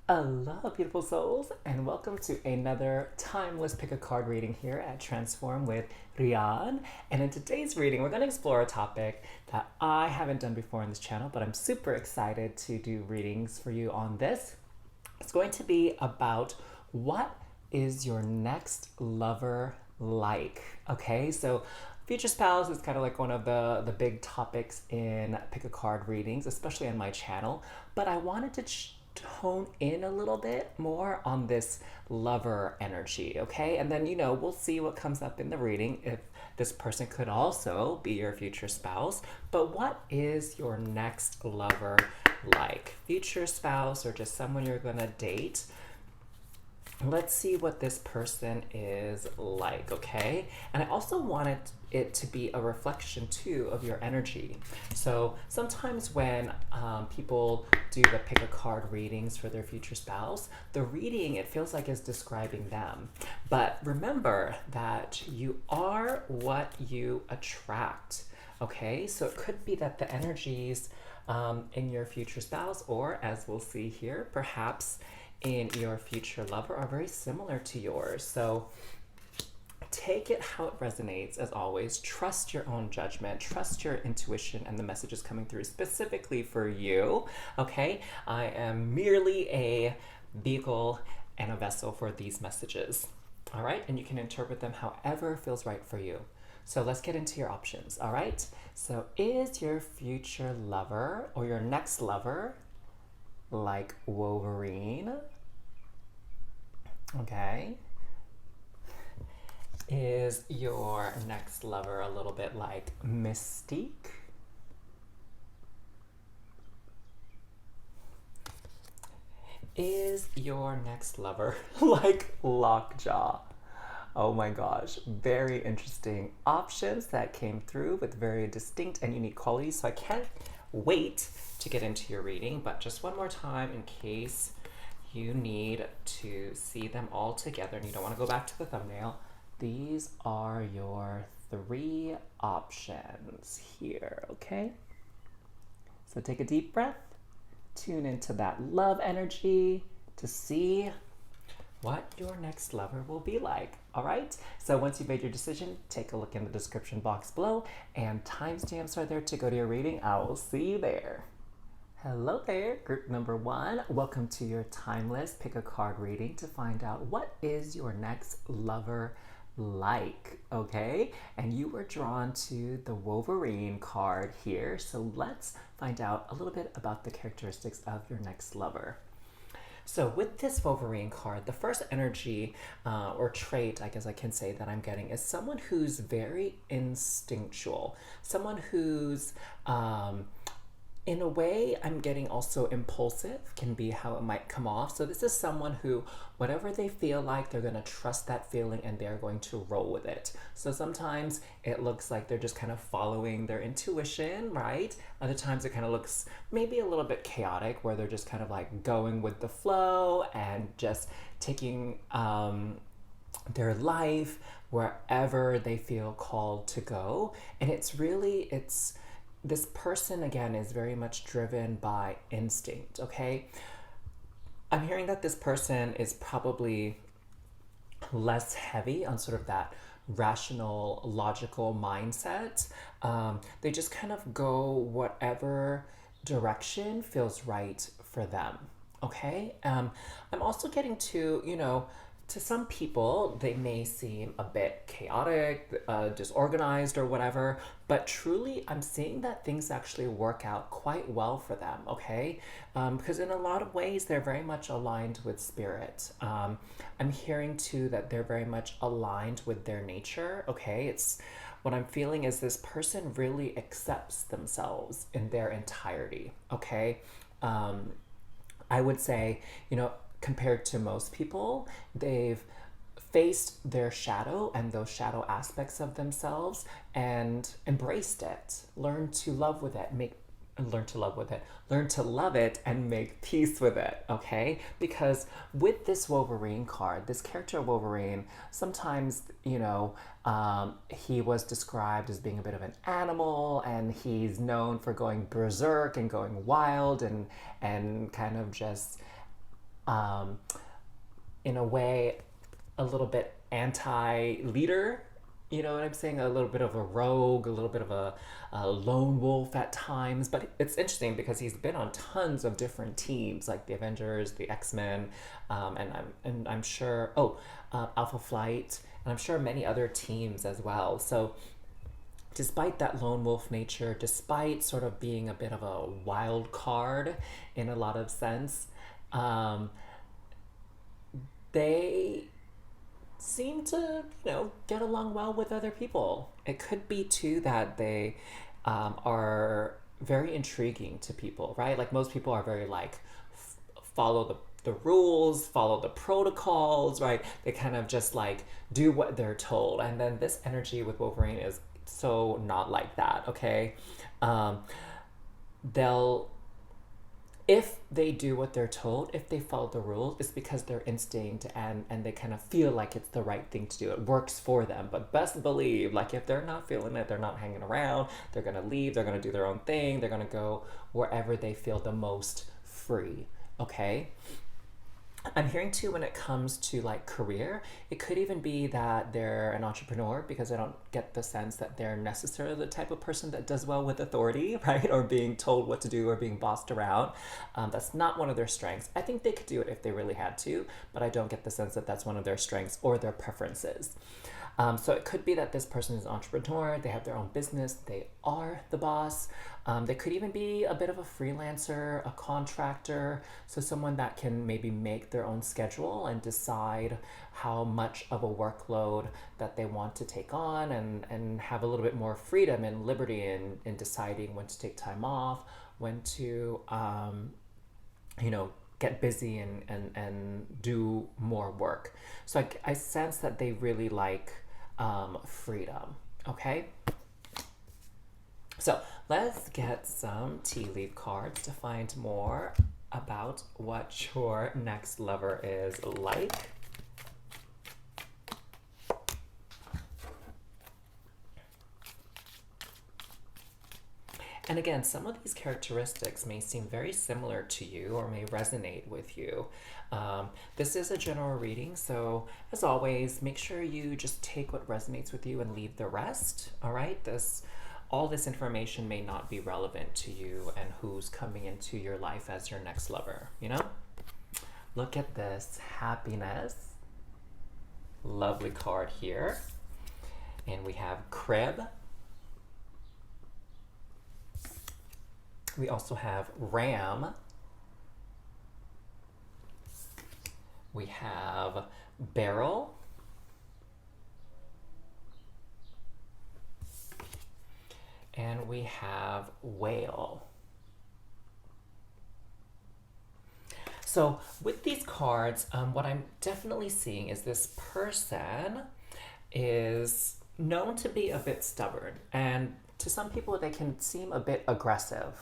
Hello, beautiful souls, and welcome to another timeless pick a card reading here at Transform with Rian. And in today's reading, we're going to explore a topic that I haven't done before on this channel, but I'm super excited to do readings for you on this. It's going to be about what is your next lover like? Okay, so future spouse is kind of like one of the big topics in pick a card readings, especially on my channel. But I wanted to hone in a little bit more on this lover energy, okay? And then, we'll see what comes up in the reading if this person could also be your future spouse. But what is your next lover like? Future spouse or just someone you're gonna date? Let's see what this person is like, okay? And I also wanted it to be a reflection too of your energy. So sometimes when people do the pick a card readings for their future spouse, the reading, it feels like is describing them. But remember that you are what you attract, okay? So it could be that the energies in your future spouse, or as we'll see here, perhaps in your future lover, are very similar to yours. So take it how it resonates. As always, trust your own judgment, trust your intuition and the messages coming through specifically for you, okay? I am merely a vehicle and a vessel for these messages, all right? And you can interpret them however feels right for you. So let's get into your options, all right? So is your future lover or your next lover like Wolverine? Okay. Is your next lover a little bit like Mystique? Is your next lover like Lockjaw? Oh my gosh, very interesting options that came through with very distinct and unique qualities. So I can't wait to get into your reading, but just one more time in case you need to see them all together and you don't want to go back to the thumbnail. These are your three options here, okay? So take a deep breath, tune into that love energy to see what your next lover will be like, all right? So once you've made your decision, take a look in the description box below, and timestamps are there to go to your reading. I will see you there. Hello there, group number one. Welcome to your timeless pick a card reading to find out what is your next lover like, okay? And you were drawn to the Wolverine card here, so let's find out a little bit about the characteristics of your next lover. So with this Wolverine card, the first energy or trait, I guess I can say, that I'm getting is someone who's very instinctual, someone who's in a way, I'm getting also impulsive, can be how it might come off. So this is someone who, whatever they feel like, they're gonna trust that feeling and they're going to roll with it. So sometimes it looks like they're just kind of following their intuition, right? Other times it kind of looks maybe a little bit chaotic, where they're just kind of like going with the flow and just taking their life wherever they feel called to go. And it's this person, again, is very much driven by instinct, okay? I'm hearing that this person is probably less heavy on sort of that rational, logical mindset. They just kind of go whatever direction feels right for them, okay? I'm also getting to some people, they may seem a bit chaotic, disorganized or whatever, but truly I'm seeing that things actually work out quite well for them, okay? Because in a lot of ways, they're very much aligned with spirit. I'm hearing too that they're very much aligned with their nature, okay? What I'm feeling is this person really accepts themselves in their entirety, okay? I would say, compared to most people, they've faced their shadow and those shadow aspects of themselves and embraced it, learn to love it and make peace with it, okay? Because with this Wolverine card, this character Wolverine, sometimes, he was described as being a bit of an animal, and he's known for going berserk and going wild and kind of just um, in a way, a little bit anti-leader. You know what I'm saying? A little bit of a rogue, a little bit of a lone wolf at times. But it's interesting because he's been on tons of different teams, like the Avengers, the X-Men, and I'm sure Alpha Flight, and I'm sure many other teams as well. So despite that lone wolf nature, despite sort of being a bit of a wild card in a lot of sense, um, they seem to, get along well with other people. It could be too that they are very intriguing to people, right? Like most people are very like follow the rules, follow the protocols, right? They kind of just like do what they're told. And then this energy with Wolverine is so not like that, okay? Um, they'll if they do what they're told, if they follow the rules, it's because their instinct and they kind of feel like it's the right thing to do. It works for them. But best believe, like if they're not feeling it, they're not hanging around, they're gonna leave, they're gonna do their own thing, they're gonna go wherever they feel the most free. Okay? I'm hearing too when it comes to like career, it could even be that they're an entrepreneur because I don't get the sense that they're necessarily the type of person that does well with authority, right? Or being told what to do or being bossed around. That's not one of their strengths. I think they could do it if they really had to, but I don't get the sense that that's one of their strengths or their preferences. So it could be that this person is an entrepreneur, they have their own business, they are the boss. They could even be a bit of a freelancer, a contractor, so someone that can maybe make their own schedule and decide how much of a workload that they want to take on and have a little bit more freedom and liberty in deciding when to take time off, when to, get busy and do more work. So I sense that they really like freedom. Okay? So let's get some tea leaf cards to find more about what your next lover is like. And again, some of these characteristics may seem very similar to you or may resonate with you. This is a general reading, so as always, make sure you just take what resonates with you and leave the rest. All right, all this information may not be relevant to you and who's coming into your life as your next lover. Look at this happiness. Lovely card here, and we have crib. We also have ram. We have barrel. And we have whale. So with these cards, what I'm definitely seeing is this person is known to be a bit stubborn. And to some people, they can seem a bit aggressive.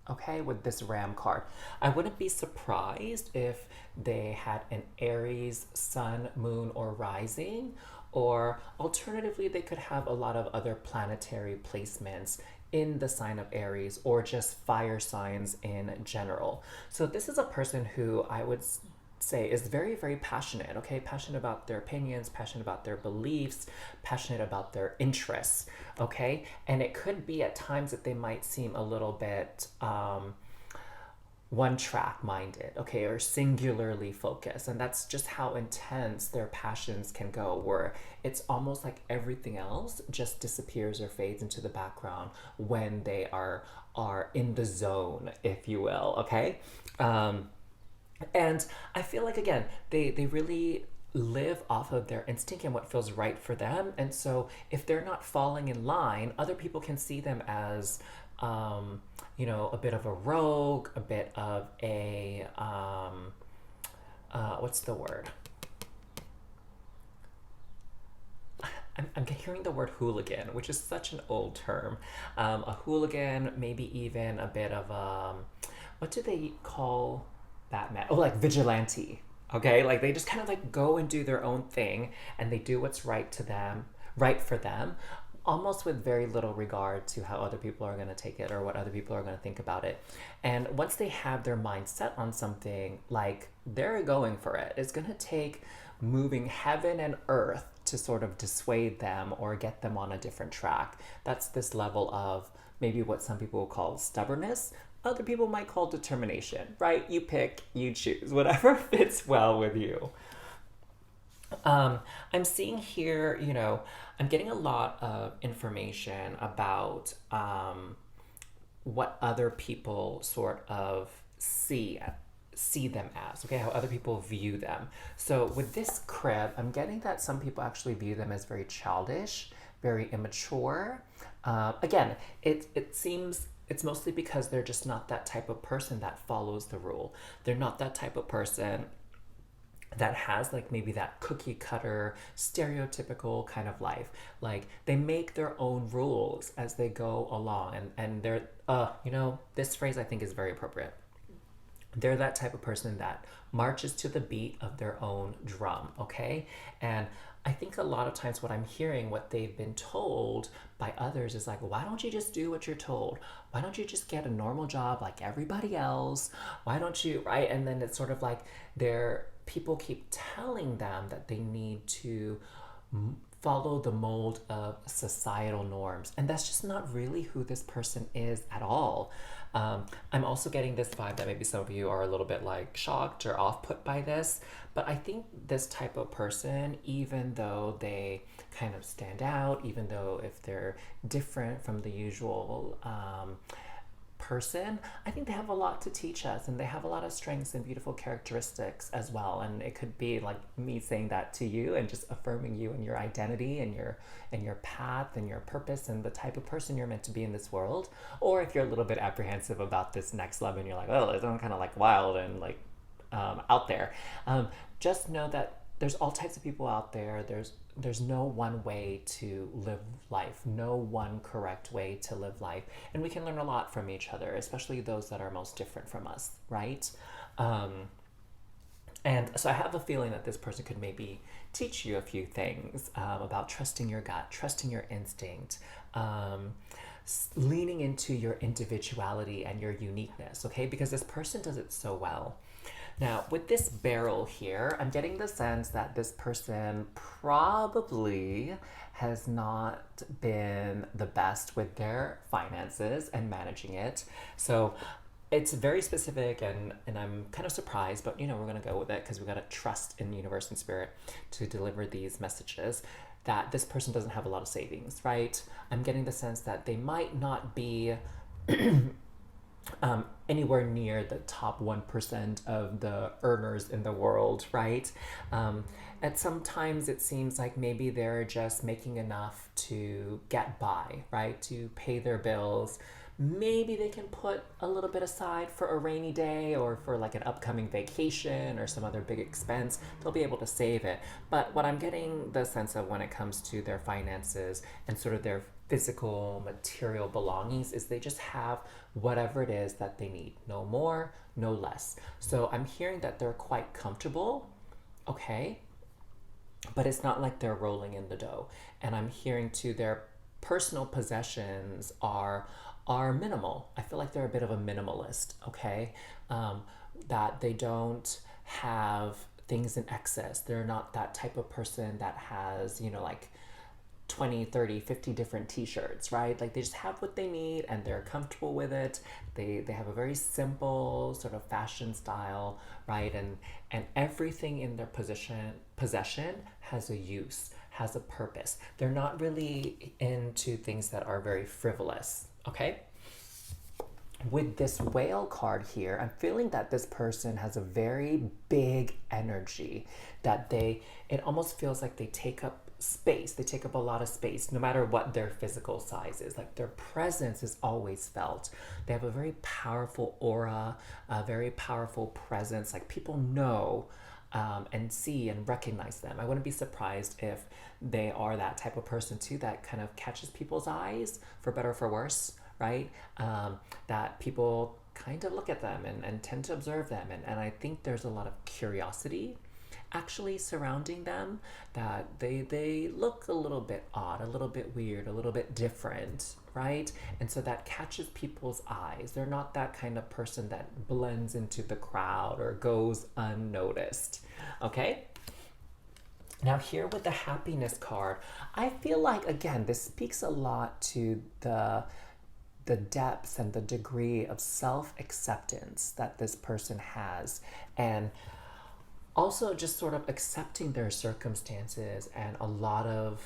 Okay, with this ram card. I wouldn't be surprised if they had an Aries, sun, moon, or rising, or alternatively, they could have a lot of other planetary placements in the sign of Aries or just fire signs in general. So this is a person who I would say is very, very passionate, okay? Passionate about their opinions, passionate about their beliefs, passionate about their interests, okay? And it could be at times that they might seem a little bit one-track minded, okay, or singularly focused. And that's just how intense their passions can go, where it's almost like everything else just disappears or fades into the background when they are in the zone, if you will, okay? And I feel like, again, they really live off of their instinct and what feels right for them. And so if they're not falling in line, other people can see them as, a bit of a rogue, a bit of a, what's the word? I'm hearing the word hooligan, which is such an old term. A hooligan, maybe even a bit of, what do they call Batman? Oh, like vigilante. Okay, like they just kind of like go and do their own thing and they do what's right for them, almost with very little regard to how other people are going to take it or what other people are going to think about it. And once they have their mind set on something, like they're going for it. It's going to take moving heaven and earth to sort of dissuade them or get them on a different track. That's this level of maybe what some people will call stubbornness. Other people might call determination, right? You pick, you choose, whatever fits well with you. I'm seeing here, I'm getting a lot of information about what other people sort of see them as, okay, how other people view them. So with this crib, I'm getting that some people actually view them as very childish, very immature. Again, it seems it's mostly because they're just not that type of person that follows the rule. They're not that type of person that has like maybe that cookie cutter stereotypical kind of life. Like they make their own rules as they go along, and they're this phrase I think is very appropriate. They're that type of person that marches to the beat of their own drum, okay? And I think a lot of times what I'm hearing, what they've been told by others is like, why don't you just do what you're told? Why don't you just get a normal job like everybody else? Why don't you, right? And then it's sort of like people keep telling them that they need to follow the mold of societal norms. And that's just not really who this person is at all. I'm also getting this vibe that maybe some of you are a little bit like shocked or off put by this, but I think this type of person, even though they kind of stand out, even though if they're different from the usual person, I think they have a lot to teach us, and they have a lot of strengths and beautiful characteristics as well. And it could be like me saying that to you and just affirming you and your identity and your path and your purpose and the type of person you're meant to be in this world. Or if you're a little bit apprehensive about this next level and you're like, oh, it's kind of like wild and like out there, just know that there's all types of people out there. There's no one way to live life, no one correct way to live life. And we can learn a lot from each other, especially those that are most different from us, right? And so I have a feeling that this person could maybe teach you a few things about trusting your gut, trusting your instinct, leaning into your individuality and your uniqueness, okay? Because this person does it so well. Now, with this barrel here, I'm getting the sense that this person probably has not been the best with their finances and managing it. So it's very specific, and I'm kind of surprised, but we're going to go with it because we got to trust in the universe and spirit to deliver these messages, that this person doesn't have a lot of savings, right? I'm getting the sense that they might not be anywhere near the top 1% of the earners in the world, right? At sometimes it seems like maybe they're just making enough to get by, right? To pay their bills. Maybe they can put a little bit aside for a rainy day or for like an upcoming vacation or some other big expense. They'll be able to save it. But what I'm getting the sense of when it comes to their finances and sort of their physical material belongings is they just have whatever it is that they need, no more, no less. So I'm hearing that they're quite comfortable, okay, but it's not like they're rolling in the dough. And I'm hearing too their personal possessions are minimal. I feel like they're a bit of a minimalist, okay? That they don't have things in excess. They're not that type of person that has, like 20, 30, 50 different t-shirts, right? Like they just have what they need and they're comfortable with it. They have a very simple sort of fashion style, right? And everything in their possession has a use, has a purpose. They're not really into things that are very frivolous, okay? With this whale card here, I'm feeling that this person has a very big energy, that it almost feels like they take up space. They take up a lot of space, no matter what their physical size is. Like their presence is always felt. They have a very powerful aura, a very powerful presence. Like people know and see and recognize them. I wouldn't be surprised if they are that type of person too, that kind of catches people's eyes, for better or for worse, right? That people kind of look at them and tend to observe them. And I think there's a lot of curiosity actually surrounding them, that they look a little bit odd, a little bit weird, a little bit different, right? And so that catches people's eyes. They're not that kind of person that blends into the crowd or goes unnoticed, okay? Now here with the happiness card, I feel like, again, this speaks a lot to the depths and the degree of self-acceptance that this person has, and also just sort of accepting their circumstances and a lot of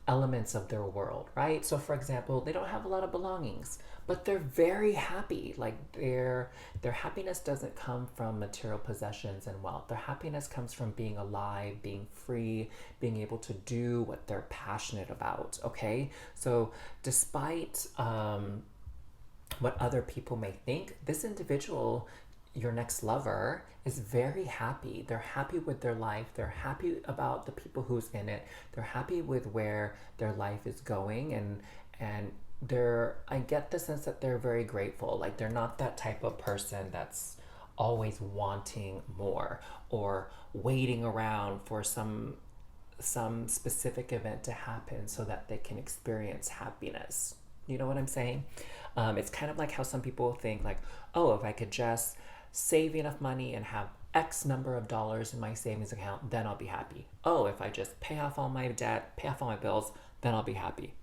elements of their world, right? So for example, they don't have a lot of belongings, but they're very happy. Like their happiness doesn't come from material possessions and wealth. Their happiness comes from being alive, being free, being able to do what they're passionate about, okay? So despite what other people may think, this individual, your next lover, is very happy. They're happy with their life. They're happy about the people who's in it. They're happy with where their life is going, and I get the sense that they're very grateful. Like they're not that type of person that's always wanting more or waiting around for some specific event to happen so that they can experience happiness. You know what I'm saying? It's kind of like how some people think like, oh, if I could just save enough money and have X number of dollars in my savings account, then I'll be happy. Oh, if I just pay off all my debt, pay off all my bills, then I'll be happy.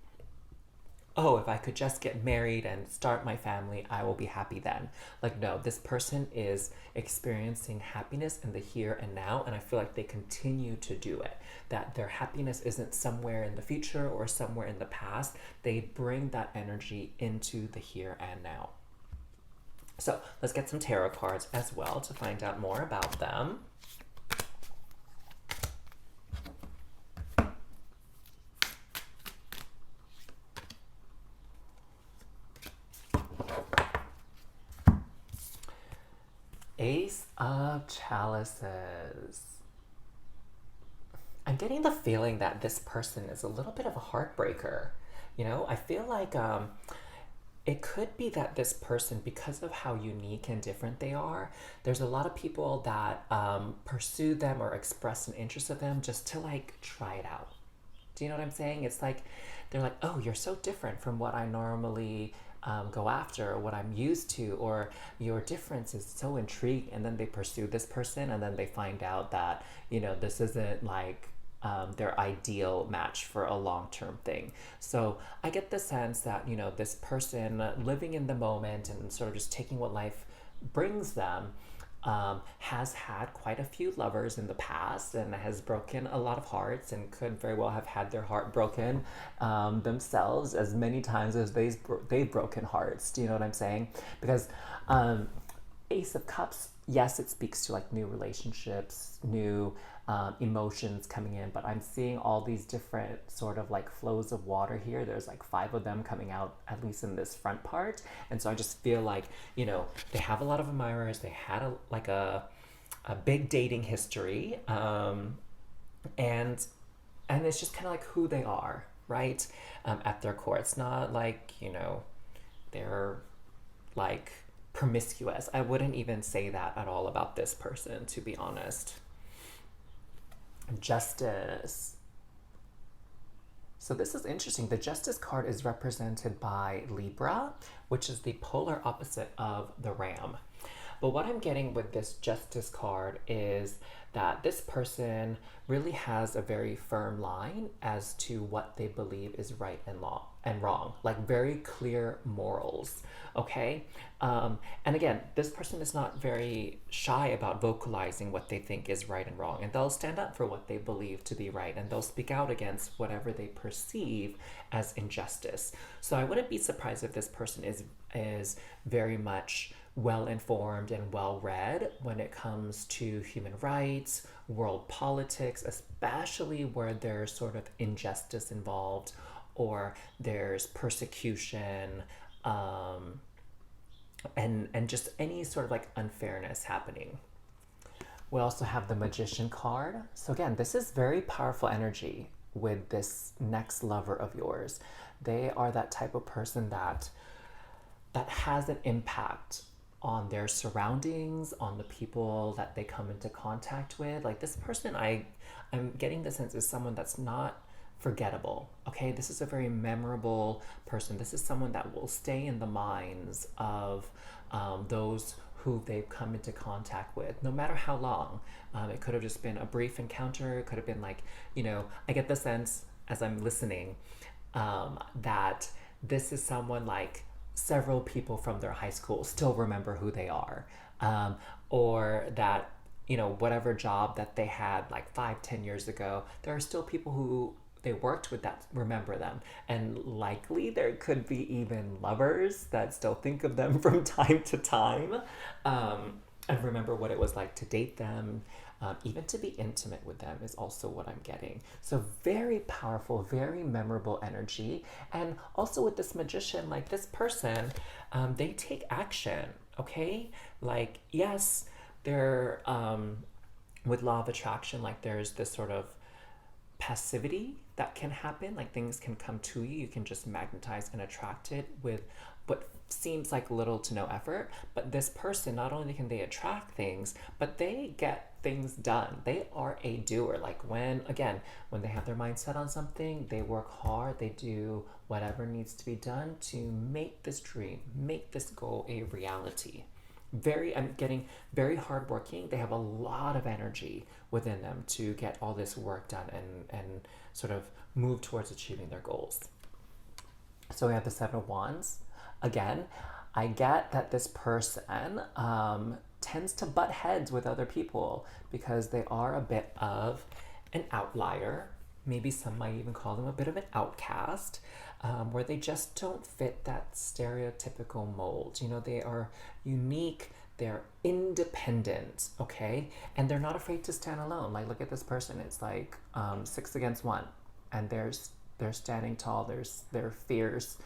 Oh, if I could just get married and start my family, I will be happy then. Like, no, this person is experiencing happiness in the here and now, and I feel like they continue to do it. That their happiness isn't somewhere in the future or somewhere in the past. They bring that energy into the here and now. So let's get some tarot cards as well to find out more about them. Ace of Chalices. I'm getting the feeling that this person is a little bit of a heartbreaker. You know, I feel like it could be that this person, because of how unique and different they are, there's a lot of people that pursue them or express an interest of them just to like try it out. Do you know what I'm saying? It's like, they're like, oh, you're so different from what I normally go after or what I'm used to, or your difference is so intriguing. And then they pursue this person and then they find out that, you know, this isn't like their ideal match for a long-term thing. So I get the sense that, you know, this person living in the moment and sort of just taking what life brings them has had quite a few lovers in the past and has broken a lot of hearts and could very well have had their heart broken themselves as many times as they've broken hearts. Do you know what I'm saying? Because Ace of Cups, yes, it speaks to like new relationships, new emotions coming in, but I'm seeing all these different sort of like flows of water here. There's like 5 of them coming out, at least in this front part. And so I just feel like, you know, they have a lot of admirers. They had a big dating history. And it's just kind of like who they are, right? At their core. It's not like, you know, they're like promiscuous. I wouldn't even say that at all about this person, to be honest. Justice. So this is interesting. The Justice card is represented by Libra, which is the polar opposite of the Ram. But what I'm getting with this Justice card is that this person really has a very firm line as to what they believe is right and wrong, like very clear morals, okay? And again, this person is not very shy about vocalizing what they think is right and wrong, and they'll stand up for what they believe to be right, and they'll speak out against whatever they perceive as injustice. So I wouldn't be surprised if this person is very much well-informed and well-read when it comes to human rights, world politics, especially where there's sort of injustice involved or there's persecution, and just any sort of like unfairness happening. We also have the Magician card. So again, this is very powerful energy with this next lover of yours. They are that type of person that has an impact on their surroundings, on the people that they come into contact with. Like this person, I'm getting the sense is someone that's not forgettable. Okay, this is a very memorable person. This is someone that will stay in the minds of those who they've come into contact with, no matter how long. It could have just been a brief encounter. It could have been like, I get the sense as I'm listening that this is someone like several people from their high school still remember who they are, or that whatever job that they had like 5-10 years ago, there are still people who they worked with that remember them, and likely there could be even lovers that still think of them from time to time, and remember what it was like to date them. Even to be intimate with them is also what I'm getting. So very powerful, very memorable energy. And also with this magician, like this person, they take action, okay? Like, yes, they're, with law of attraction, like there's this sort of passivity that can happen. Like things can come to you. You can just magnetize and attract it with what seems like little to no effort. But this person, not only can they attract things, but they get things done. They are a doer. Like when they have their mind set on something, they work hard, they do whatever needs to be done to make this dream, make this goal a reality. I'm getting very hardworking. They have a lot of energy within them to get all this work done and sort of move towards achieving their goals. So we have the Seven of Wands. Again, I get that this person tends to butt heads with other people because they are a bit of an outlier. Maybe some might even call them a bit of an outcast, where they just don't fit that stereotypical mold. They are unique, they're independent, okay? And they're not afraid to stand alone. Like, look at this person. It's like 6 against 1, and they're standing tall, they're fierce.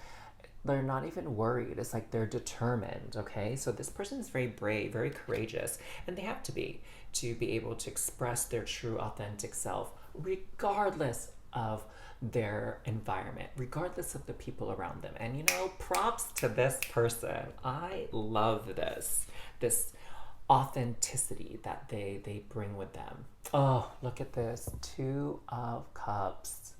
They're not even worried. It's like they're determined, okay? So this person is very brave, very courageous, and they have to be able to express their true, authentic self, regardless of their environment, regardless of the people around them. And props to this person. I love this authenticity that they bring with them. Oh, look at this, 2 of Cups.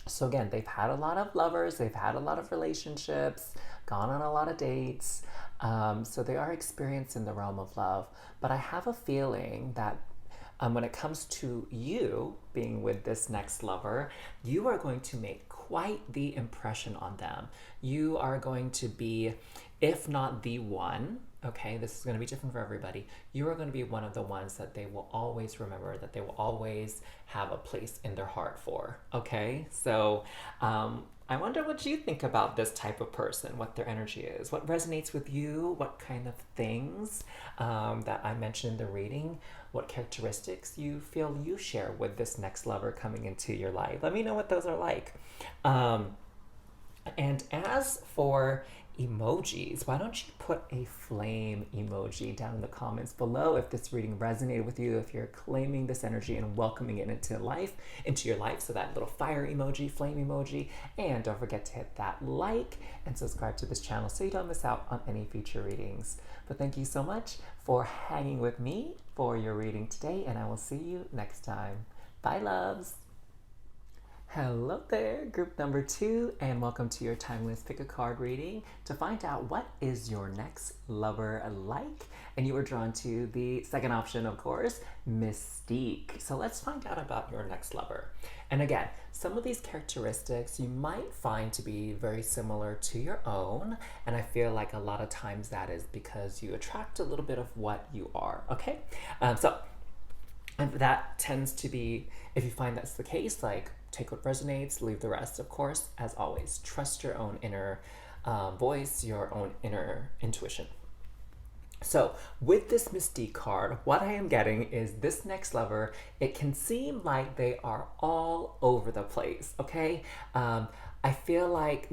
So again, they've had a lot of lovers, they've had a lot of relationships, gone on a lot of dates. So they are experienced in the realm of love. But I have a feeling that when it comes to you being with this next lover, you are going to make quite the impression on them. You are going to be, if not the one, okay, this is going to be different for everybody. You are going to be one of the ones that they will always remember, that they will always have a place in their heart for, okay? So I wonder what you think about this type of person, what their energy is, what resonates with you, what kind of things that I mentioned in the reading, what characteristics you feel you share with this next lover coming into your life. Let me know what those are like. And as for emojis, why don't you put a flame emoji down in the comments below if this reading resonated with you, if you're claiming this energy and welcoming it into your life. So that little fire emoji, flame emoji, and don't forget to hit that like and subscribe to this channel so you don't miss out on any future readings. But thank you so much for hanging with me for your reading today, and I will see you next time. Bye, loves. Hello there, group number 2, and welcome to your timeless pick a card reading to find out what is your next lover like. And you were drawn to the second option, of course, Mystique. So let's find out about your next lover. And again, some of these characteristics you might find to be very similar to your own, and I feel like a lot of times that is because you attract a little bit of what you are, okay? And that tends to be, if you find that's the case, like, take what resonates, leave the rest. Of course, as always, trust your own inner voice, your own inner intuition. So with this Mystique card, what I am getting is this next lover, it can seem like they are all over the place, okay? I feel like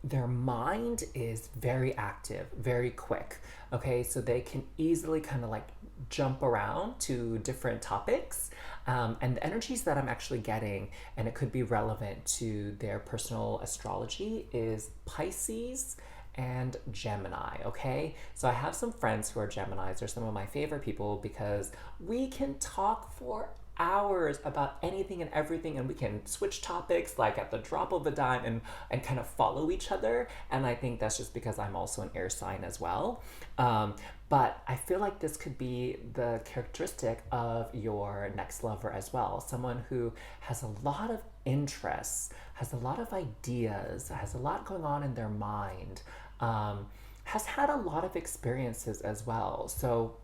their mind is very active, very quick, okay? So they can easily kind of like jump around to different topics. And the energies that I'm actually getting, and it could be relevant to their personal astrology, is Pisces and Gemini, okay? So I have some friends who are Geminis. They're some of my favorite people because we can talk for hours about anything and everything, and we can switch topics like at the drop of a dime and kind of follow each other. And I think that's just because I'm also an air sign as well. But I feel like this could be the characteristic of your next lover as well. Someone who has a lot of interests, has a lot of ideas, has a lot going on in their mind, has had a lot of experiences as well. So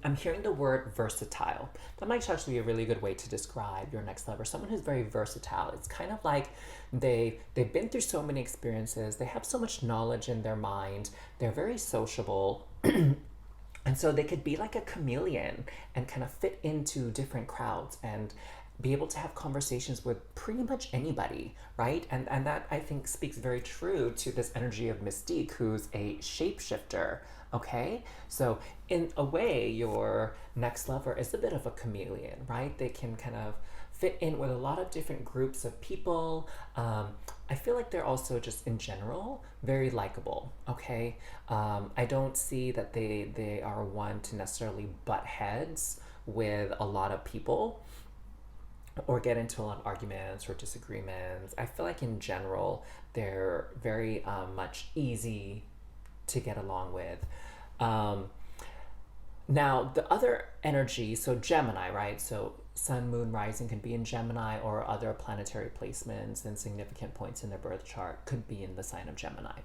I'm hearing the word versatile. That might actually be a really good way to describe your next lover. Someone who's very versatile. It's kind of like they've been through so many experiences. They have so much knowledge in their mind. They're very sociable. And so they could be like a chameleon and kind of fit into different crowds and be able to have conversations with pretty much anybody, right? And that I think speaks very true to this energy of Mystique, who's a shapeshifter, okay? So in a way, your next lover is a bit of a chameleon, right? They can kind of fit in with a lot of different groups of people. I feel like they're also just in general very likable, okay? I don't see that they are one to necessarily butt heads with a lot of people or get into a lot of arguments or disagreements. I feel like in general, they're very much easy to get along with. Now, the other energy, so Gemini, right? So Sun, Moon, Rising can be in Gemini, or other planetary placements and significant points in their birth chart could be in the sign of Gemini.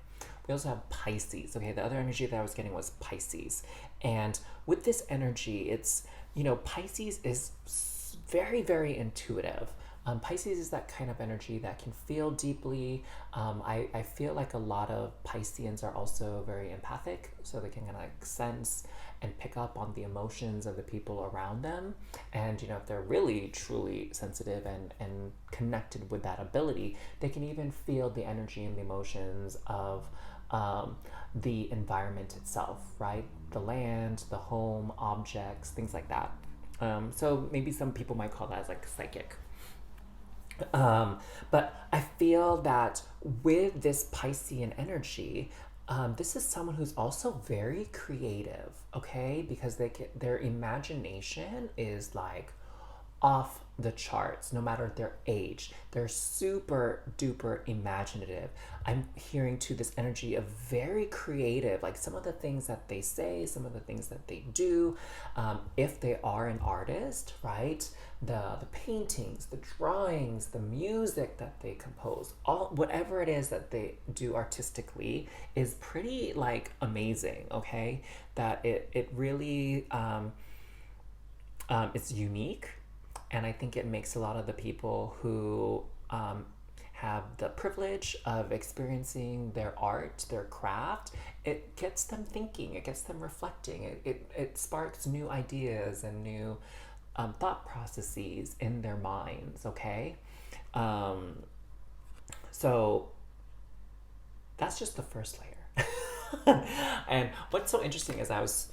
We also have Pisces. Okay, the other energy that I was getting was Pisces. And with this energy, it's, Pisces is very, very intuitive. Pisces is that kind of energy that can feel deeply. I feel like a lot of Pisceans are also very empathic, so they can kind of like sense and pick up on the emotions of the people around them. And if they're really truly sensitive and connected with that ability, they can even feel the energy and the emotions of the environment itself, right? The land, the home, objects, things like that. So maybe some people might call that as like psychic. But I feel that with this Piscean energy, this is someone who's also very creative, okay? Because their imagination is like off the charts, no matter their age. They're super duper imaginative. I'm hearing to this energy of very creative, like some of the things that they say, some of the things that they do. If they are an artist, right? The paintings, the drawings, the music that they compose, whatever it is that they do artistically is pretty like amazing, okay? That it really it's unique. And I think it makes a lot of the people who have the privilege of experiencing their art, their craft, it gets them thinking, it gets them reflecting, it sparks new ideas and new thought processes in their minds, okay? So that's just the first layer. And what's so interesting is I was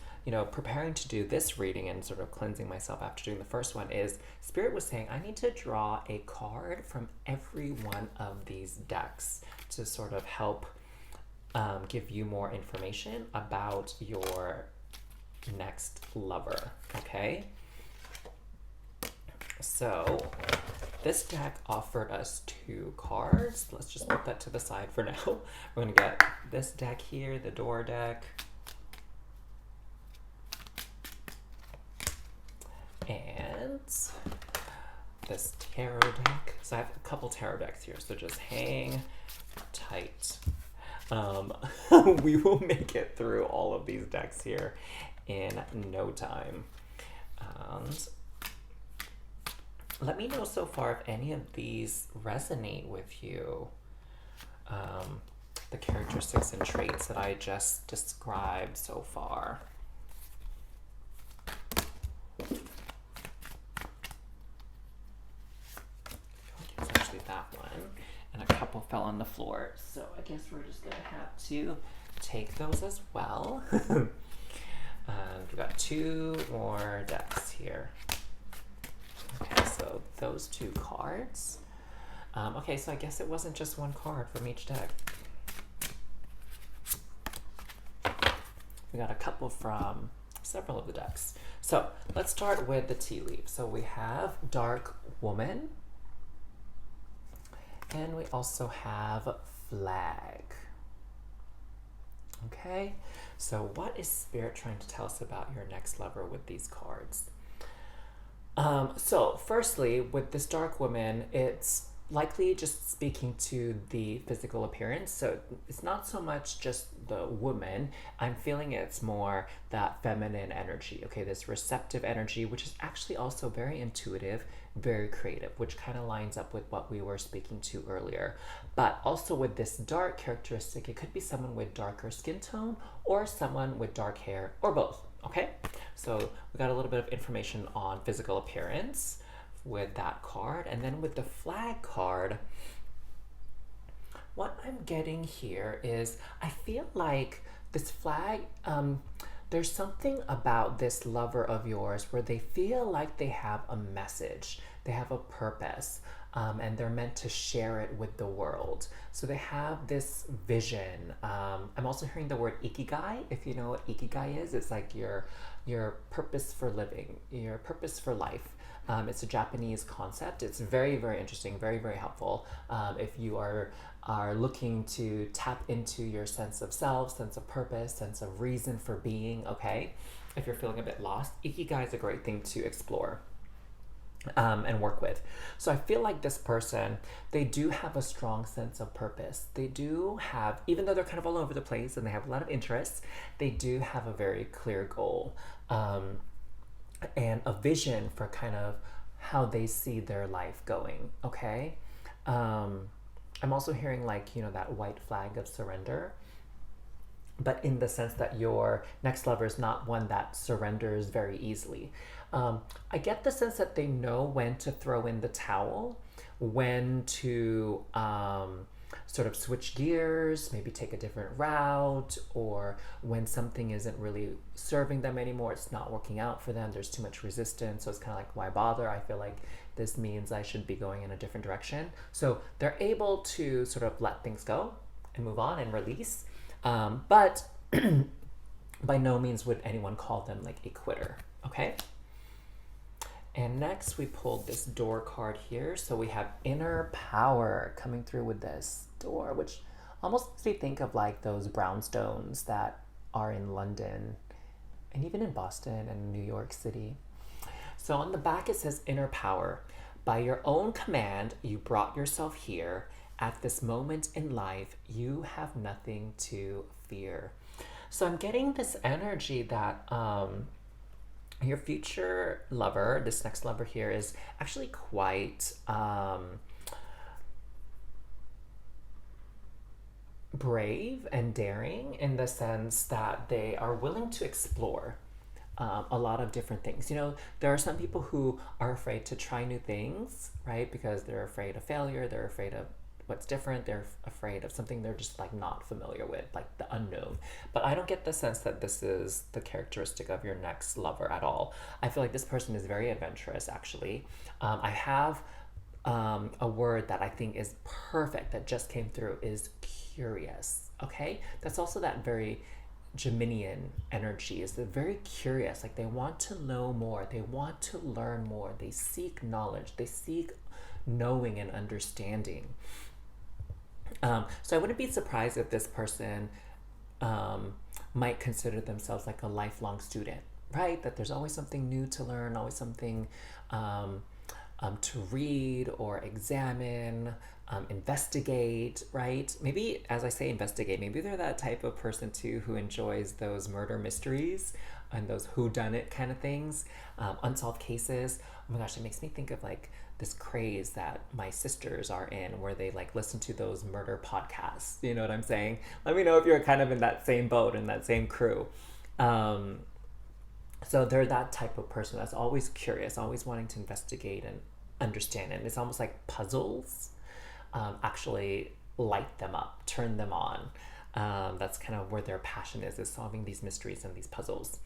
preparing to do this reading and sort of cleansing myself after doing the first one, is Spirit was saying I need to draw a card from every one of these decks to sort of help give you more information about your next lover, okay? So this deck offered us 2 cards. Let's just put that to the side for now. We're going to get this deck here, the door deck. And this tarot deck. So I have a couple tarot decks here, so just hang tight. We will make it through all of these decks here in no time. And let me know so far if any of these resonate with you. The characteristics and traits that I just described so far. That one, and a couple fell on the floor, so I guess we're just gonna have to take those as well. And we've got 2 more decks here. Okay, so those 2 cards. Okay, so I guess it wasn't just one card from each deck. We got a couple from several of the decks. So let's start with the tea leaf. So we have Dark Woman, and we also have Flag. Okay, so what is Spirit trying to tell us about your next lover with these cards? So firstly, with this Dark Woman, it's likely just speaking to the physical appearance. So it's not so much just the woman. I'm feeling it's more that feminine energy, okay? This receptive energy, which is actually also very intuitive, very creative, which kind of lines up with what we were speaking to earlier. But also with this dark characteristic, it could be someone with darker skin tone or someone with dark hair or both, okay? So we got a little bit of information on physical appearance with that card. And then with the Flag card, what I'm getting here is I feel like this Flag, there's something about this lover of yours where they feel like they have a message, they have a purpose, and they're meant to share it with the world. So they have this vision. I'm also hearing the word ikigai. If you know what ikigai is, it's like your purpose for living, your purpose for life. It's a Japanese concept. It's very, very interesting, very, very helpful. If you are looking to tap into your sense of self, sense of purpose, sense of reason for being, okay? If you're feeling a bit lost, ikigai is a great thing to explore and work with. So I feel like this person, they do have a strong sense of purpose. They do have, even though they're kind of all over the place and they have a lot of interests, they do have a very clear goal. And a vision for kind of how they see their life going, okay? I'm also hearing like, you know, that white flag of surrender, but in the sense that your next lover is not one that surrenders very easily. I get the sense that they know when to throw in the towel, when to sort of switch gears, maybe take a different route, or when something isn't really serving them anymore, it's not working out for them, there's too much resistance, so it's kind of like, why bother? I feel like this means I should be going in a different direction. So they're able to sort of let things go and move on and release, but by no means would anyone call them like a quitter, okay? And next we pulled this Door card here. So we have Inner Power coming through with this Door, which almost makes me think of like those brownstones that are in London and even in Boston and New York City. So on the back it says Inner Power. By your own command, you brought yourself here. At this moment in life, you have nothing to fear. So I'm getting this energy that your future lover, this next lover here, is actually quite brave and daring in the sense that they are willing to explore a lot of different things. You know, there are some people who are afraid to try new things, right? Because they're afraid of failure, they're afraid of what's different, they're afraid of something they're just like not familiar with, like the unknown. But I don't get the sense that this is the characteristic of your next lover at all. I feel like this person is very adventurous, actually. I have a word that I think is perfect that just came through is curious, okay? That's also that very Geminian energy, is they're very curious, like they want to know more, they want to learn more, they seek knowledge, they seek knowing and understanding. So I wouldn't be surprised if this person might consider themselves like a lifelong student, right? That there's always something new to learn, always something to read or examine, investigate, right? Maybe, as I say, investigate, maybe they're that type of person too who enjoys those murder mysteries and those whodunit kind of things, unsolved cases. Oh my gosh, it makes me think of like this craze that my sisters are in where they like listen to those murder podcasts. You know what I'm saying? Let me know if you're kind of in that same boat, in that same crew. So they're that type of person that's always curious, always wanting to investigate and understand. And it's almost like puzzles actually light them up, turn them on. That's kind of where their passion is solving these mysteries and these puzzles.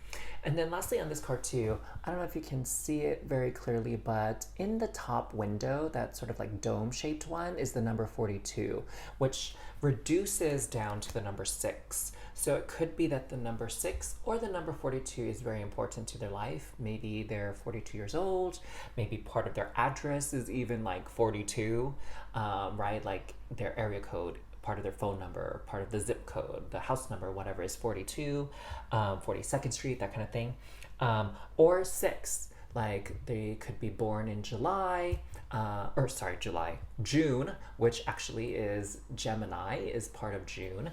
And then lastly on this card too, I don't know if you can see it very clearly, but in the top window, that sort of like dome-shaped one, is the number 42, which reduces down to the number 6. So it could be that the number 6 or the number 42 is very important to their life. Maybe they're 42 years old, maybe part of their address is even like 42, right? Like their area code, part of their phone number, part of the zip code, the house number, whatever is 42, 42nd Street, that kind of thing. Or 6, like they could be born in June, which actually is Gemini, is part of June.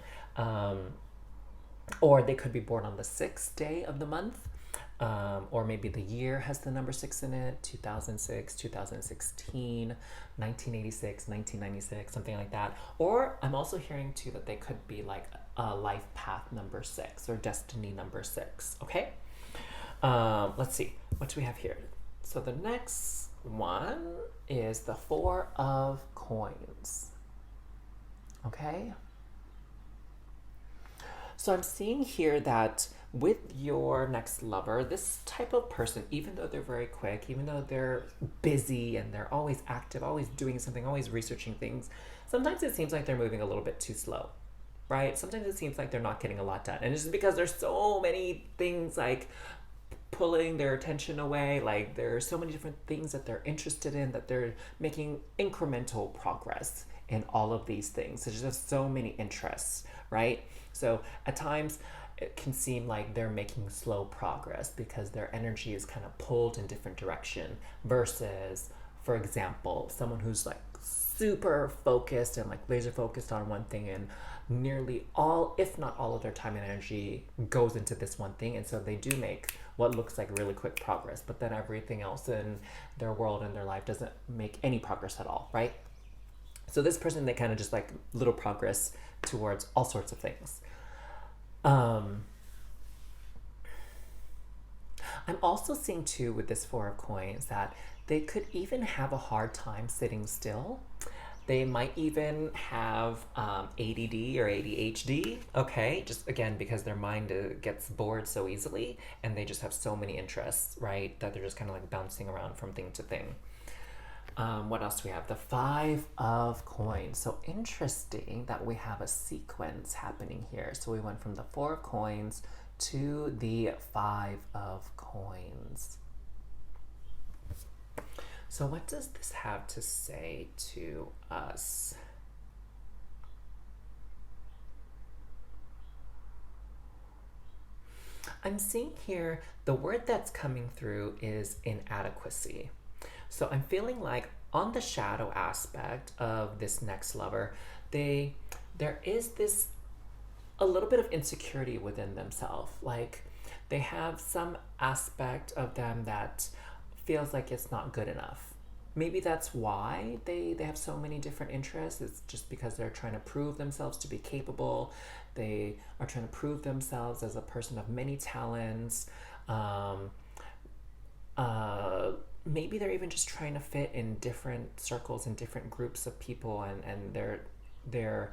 Or they could be born on the 6th day of the month. Or maybe the year has the number 6 in it, 2006, 2016, 1986, 1996, something like that. Or I'm also hearing too that they could be like a life path number 6 or destiny number 6, okay? Let's see, what do we have here? So the next one is the 4 of Coins, okay? So I'm seeing here that with your next lover, this type of person, even though they're very quick, even though they're busy and they're always active, always doing something, always researching things, sometimes it seems like they're moving a little bit too slow, right? Sometimes it seems like they're not getting a lot done. And it's just because there's so many things like pulling their attention away, like there are so many different things that they're interested in, that they're making incremental progress in all of these things. There's just so many interests, right? So at times it can seem like they're making slow progress because their energy is kind of pulled in different direction versus, for example, someone who's like super focused and like laser focused on one thing, and nearly all, if not all of their time and energy goes into this one thing. And so they do make what looks like really quick progress, but then everything else in their world and their life doesn't make any progress at all, right? So this person, they kind of just like little progress towards all sorts of things. I'm also seeing too with this 4 of Coins that they could even have a hard time sitting still. They might even have ADD or ADHD, okay? Just again, because their mind gets bored so easily and they just have so many interests, right? That they're just kind of like bouncing around from thing to thing. What else do we have? The 5 of Coins. So interesting that we have a sequence happening here. So we went from the 4 of Coins to the 5 of Coins. So what does this have to say to us? I'm seeing here the word that's coming through is inadequacy. So I'm feeling like on the shadow aspect of this next lover, there is this a little bit of insecurity within themselves. Like they have some aspect of them that feels like it's not good enough. Maybe that's why they have so many different interests. It's just because they're trying to prove themselves to be capable. They are trying to prove themselves as a person of many talents. Maybe they're even just trying to fit in different circles and different groups of people, and they're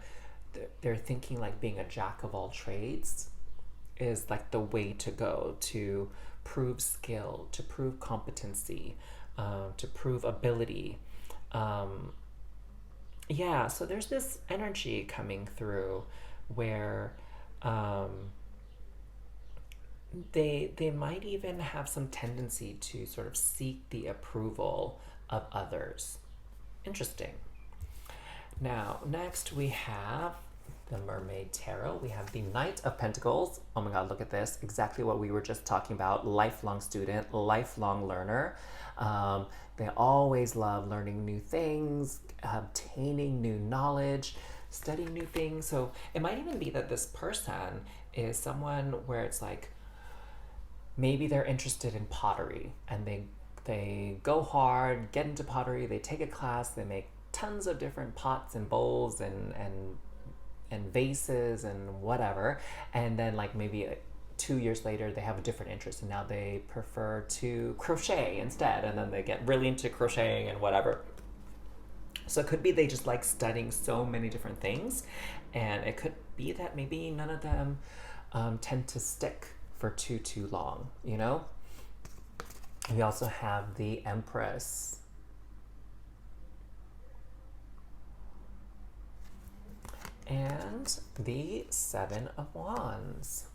thinking like being a jack of all trades is like the way to go to prove skill, to prove competency, to prove ability. Yeah, so there's this energy coming through where they might even have some tendency to sort of seek the approval of others. Interesting. Now, next we have the Mermaid Tarot. We have the Knight of Pentacles. Oh my God, look at this. Exactly what we were just talking about. Lifelong student, lifelong learner. They always love learning new things, obtaining new knowledge, studying new things. So it might even be that this person is someone where it's like, maybe they're interested in pottery and they go hard, get into pottery, they take a class, they make tons of different pots and bowls and vases and whatever, and then like maybe 2 years later they have a different interest and now they prefer to crochet instead, and then they get really into crocheting and whatever. So it could be they just like studying so many different things, and it could be that maybe none of them tend to stick for too long, you know? We also have the Empress. And the Seven of Wands.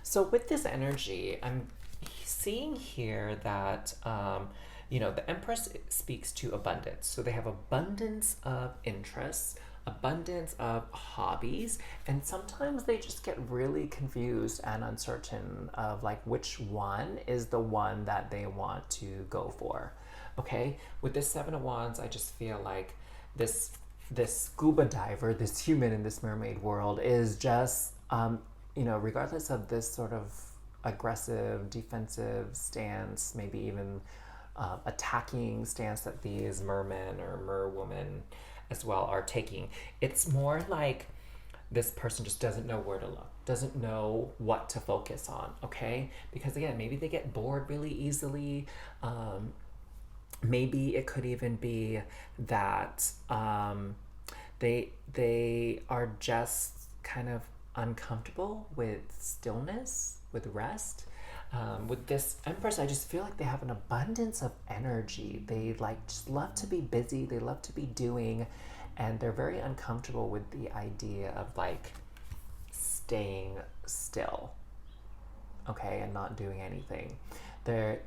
So with this energy, I'm seeing here that, the Empress speaks to abundance. So they have abundance of interests, abundance of hobbies, and sometimes they just get really confused and uncertain of like which one is the one that they want to go for. Okay, with this Seven of Wands, I just feel like this scuba diver, this human in this mermaid world is just regardless of this sort of aggressive, defensive stance, maybe even attacking stance that these mermen or merwomen as well are taking, it's more like this person just doesn't know where to look, doesn't know what to focus on, okay? Because again, maybe they get bored really easily. Maybe it could even be that they are just kind of uncomfortable with stillness, with rest. With this Empress, I just feel like they have an abundance of energy. They like just love to be busy. They love to be doing, and they're very uncomfortable with the idea of like staying still, okay, and not doing anything. They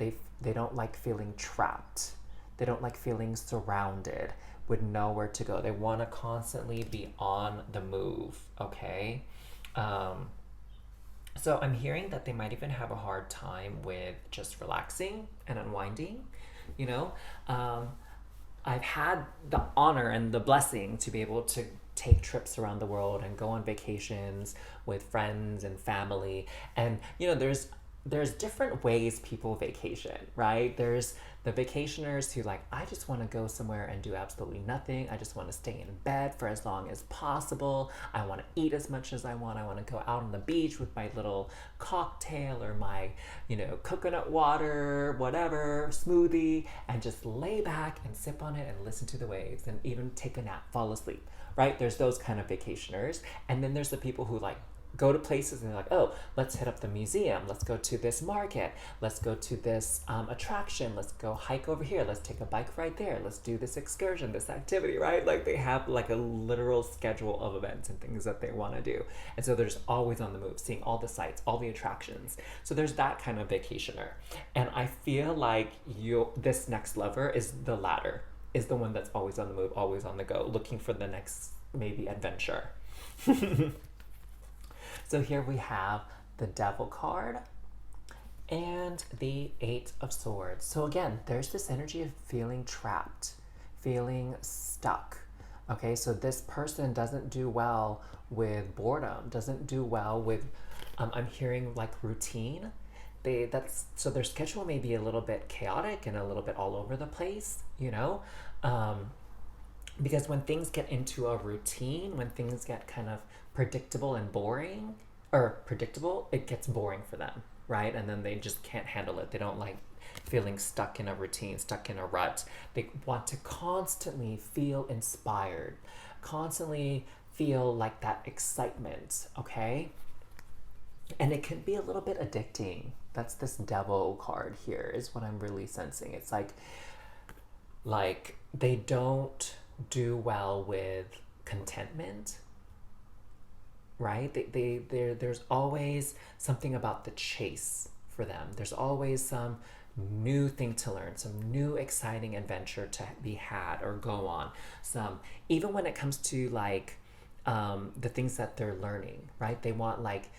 don't like feeling trapped. They don't like feeling surrounded with nowhere to go. They want to constantly be on the move, okay? So I'm hearing that they might even have a hard time with just relaxing and unwinding, you know? I've had the honor and the blessing to be able to take trips around the world and go on vacations with friends and family. And, there's different ways people vacation, right? There's the vacationers who like, I just want to go somewhere and do absolutely nothing. I just want to stay in bed for as long as possible. I want to eat as much as I want. I want to go out on the beach with my little cocktail or my, coconut water, whatever, smoothie, and just lay back and sip on it and listen to the waves and even take a nap, fall asleep, right? There's those kind of vacationers. And then there's the people who like go to places and they're like, oh, let's hit up the museum. Let's go to this market. Let's go to this attraction. Let's go hike over here. Let's take a bike ride there. Let's do this excursion, this activity, right? Like they have like a literal schedule of events and things that they want to do. And so they're just always on the move, seeing all the sights, all the attractions. So there's that kind of vacationer. And I feel like this next lover is the latter, is the one that's always on the move, always on the go, looking for the next maybe adventure. So here we have the Devil card and the Eight of Swords. So again, there's this energy of feeling trapped, feeling stuck. Okay, so this person doesn't do well with boredom, doesn't do well with, I'm hearing like routine. So their schedule may be a little bit chaotic and a little bit all over the place, because when things get into a routine, when things get kind of predictable, it gets boring for them, right? And then they just can't handle it. They don't like feeling stuck in a routine, stuck in a rut. They want to constantly feel inspired, constantly feel like that excitement, okay? And it can be a little bit addicting. That's this Devil card here is what I'm really sensing. It's like they don't do well with contentment, right? There's always something about the chase for them. There's always some new thing to learn, some new exciting adventure to be had or go on. Even when it comes to like the things that they're learning, right? They want like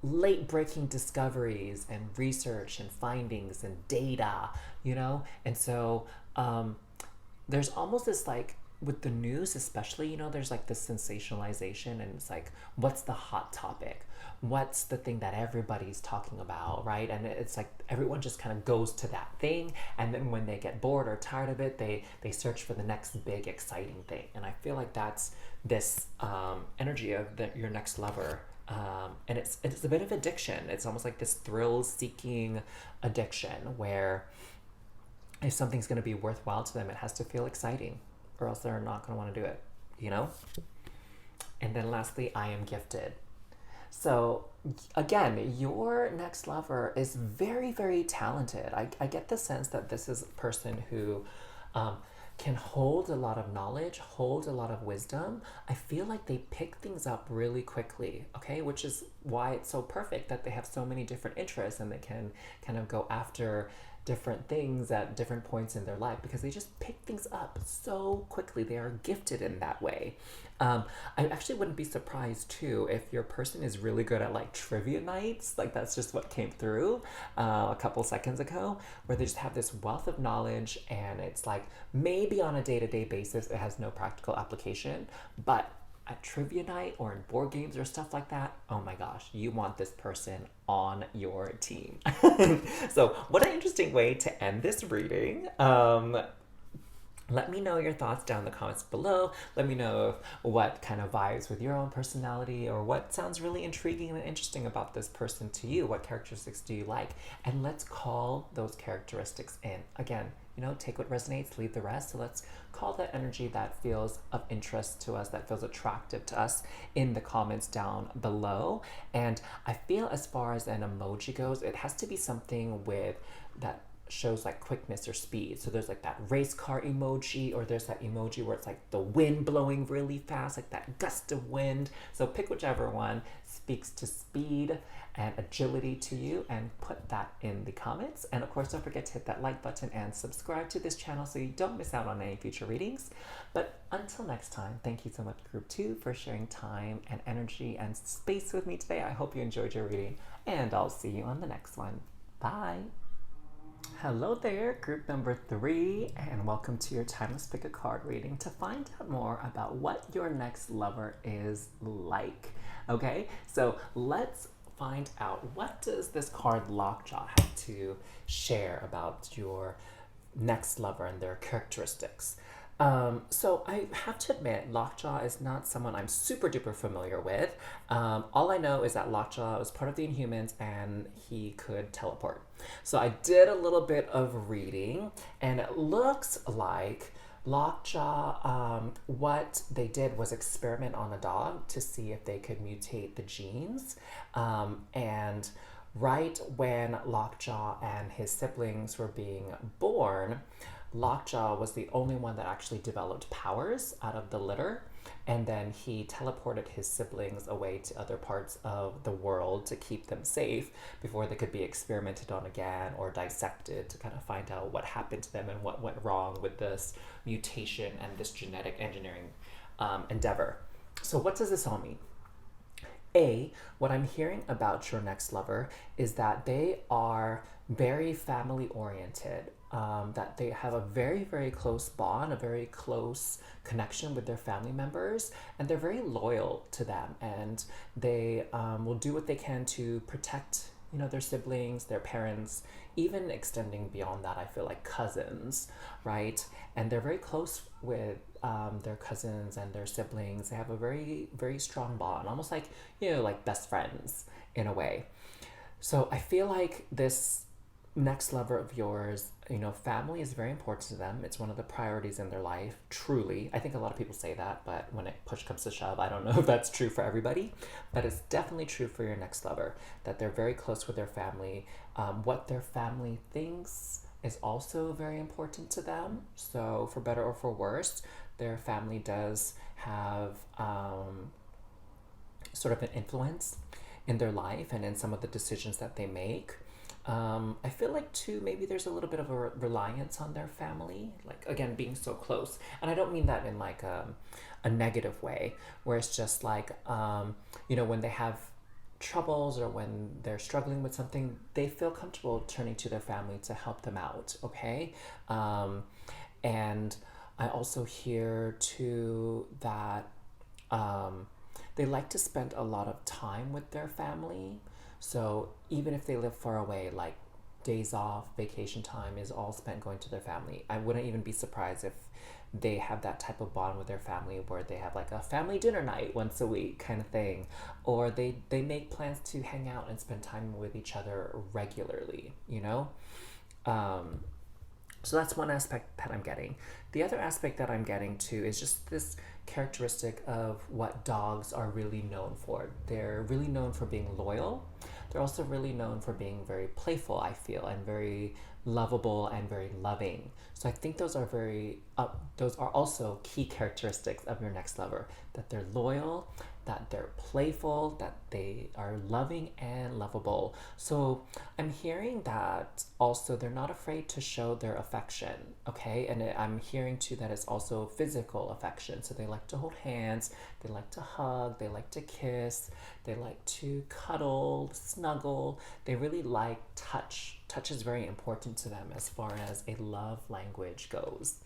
late breaking discoveries and research and findings and data, And so there's almost this like, with the news especially, there's like this sensationalization, and it's like, what's the hot topic? What's the thing that everybody's talking about, right? And it's like everyone just kind of goes to that thing, and then when they get bored or tired of it, they search for the next big exciting thing. And I feel like that's this energy of your next lover. And it's a bit of addiction. It's almost like this thrill-seeking addiction where if something's going to be worthwhile to them, it has to feel exciting, or else they're not going to want to do it, you know? And then lastly, I am gifted. So again, your next lover is very, very talented. I get the sense that this is a person who can hold a lot of knowledge, hold a lot of wisdom. I feel like they pick things up really quickly, okay? Which is why it's so perfect that they have so many different interests and they can kind of go after different things at different points in their life because they just pick things up so quickly. They are gifted in that way. I actually wouldn't be surprised too if your person is really good at like trivia nights, like that's just what came through a couple seconds ago, where they just have this wealth of knowledge and it's like maybe on a day-to-day basis it has no practical application, but at trivia night or in board games or stuff like that, oh my gosh, you want this person on your team. So what an interesting way to end this reading. Let me know your thoughts down in the comments below. Let me know what kind of vibes with your own personality or what sounds really intriguing and interesting about this person to you. What characteristics do you like? And let's call those characteristics in. Again, you know, take what resonates, leave the rest. So let's call that energy that feels of interest to us, that feels attractive to us in the comments down below. And I feel as far as an emoji goes, it has to be something with that shows like quickness or speed. So there's like that race car emoji, or there's that emoji where it's like the wind blowing really fast, like that gust of wind. So pick whichever one speaks to speed and agility to you and put that in the comments. And of course, don't forget to hit that like button and subscribe to this channel so you don't miss out on any future readings. But until next time, thank you so much, Group 2, for sharing time and energy and space with me today. I hope you enjoyed your reading, and I'll see you on the next one. Bye. Hello there, group number 3, and welcome to your Timeless Pick a Card reading to find out more about what your next lover is like. Okay, so let's find out, what does this card Lockjaw have to share about your next lover and their characteristics? So I have to admit, Lockjaw is not someone I'm super duper familiar with. All I know is that Lockjaw was part of the Inhumans and he could teleport. So I did a little bit of reading, and it looks like Lockjaw, what they did was experiment on a dog to see if they could mutate the genes. And right when Lockjaw and his siblings were being born, Lockjaw was the only one that actually developed powers out of the litter, and then he teleported his siblings away to other parts of the world to keep them safe before they could be experimented on again or dissected to kind of find out what happened to them and what went wrong with this mutation and this genetic engineering endeavor. So what does this all mean? What I'm hearing about your next lover is that they are very family oriented, that they have a very, very close bond, a very close connection with their family members, and they're very loyal to them, and they will do what they can to protect, you know, their siblings, their parents, even extending beyond that. I feel like cousins, right? And they're very close with their cousins and their siblings. They have a very, very strong bond, almost like, you know, like best friends in a way. So I feel like this next lover of yours, you know, family is very important to them. It's one of the priorities in their life, truly. I think a lot of people say that, but when it push comes to shove, I don't know if that's true for everybody, but it's definitely true for your next lover, that they're very close with their family. What their family thinks is also very important to them. So for better or for worse, their family does have sort of an influence in their life and in some of the decisions that they make. I feel like too, maybe there's a little bit of a reliance on their family, like again, being so close. And I don't mean that in like a negative way, where it's just like, you know, when they have troubles or when they're struggling with something, they feel comfortable turning to their family to help them out, okay? And I also hear too that they like to spend a lot of time with their family. So even if they live far away, like days off, vacation time is all spent going to their family. I wouldn't even be surprised if they have that type of bond with their family where they have like a family dinner night once a week kind of thing, or they make plans to hang out and spend time with each other regularly, you know? So that's one aspect that I'm getting. The other aspect that I'm getting too is just this characteristic of what dogs are really known for. They're really known for being loyal. They're also really known for being very playful, I feel, and very lovable and very loving. So I think those are also key characteristics of your next lover, that they're loyal, that they're playful, that they are loving and lovable. So I'm hearing that also they're not afraid to show their affection, okay? And I'm hearing too that it's also physical affection. So they like to hold hands, they like to hug, they like to kiss, they like to cuddle, snuggle. They really like touch. Touch is very important to them as far as a love language goes.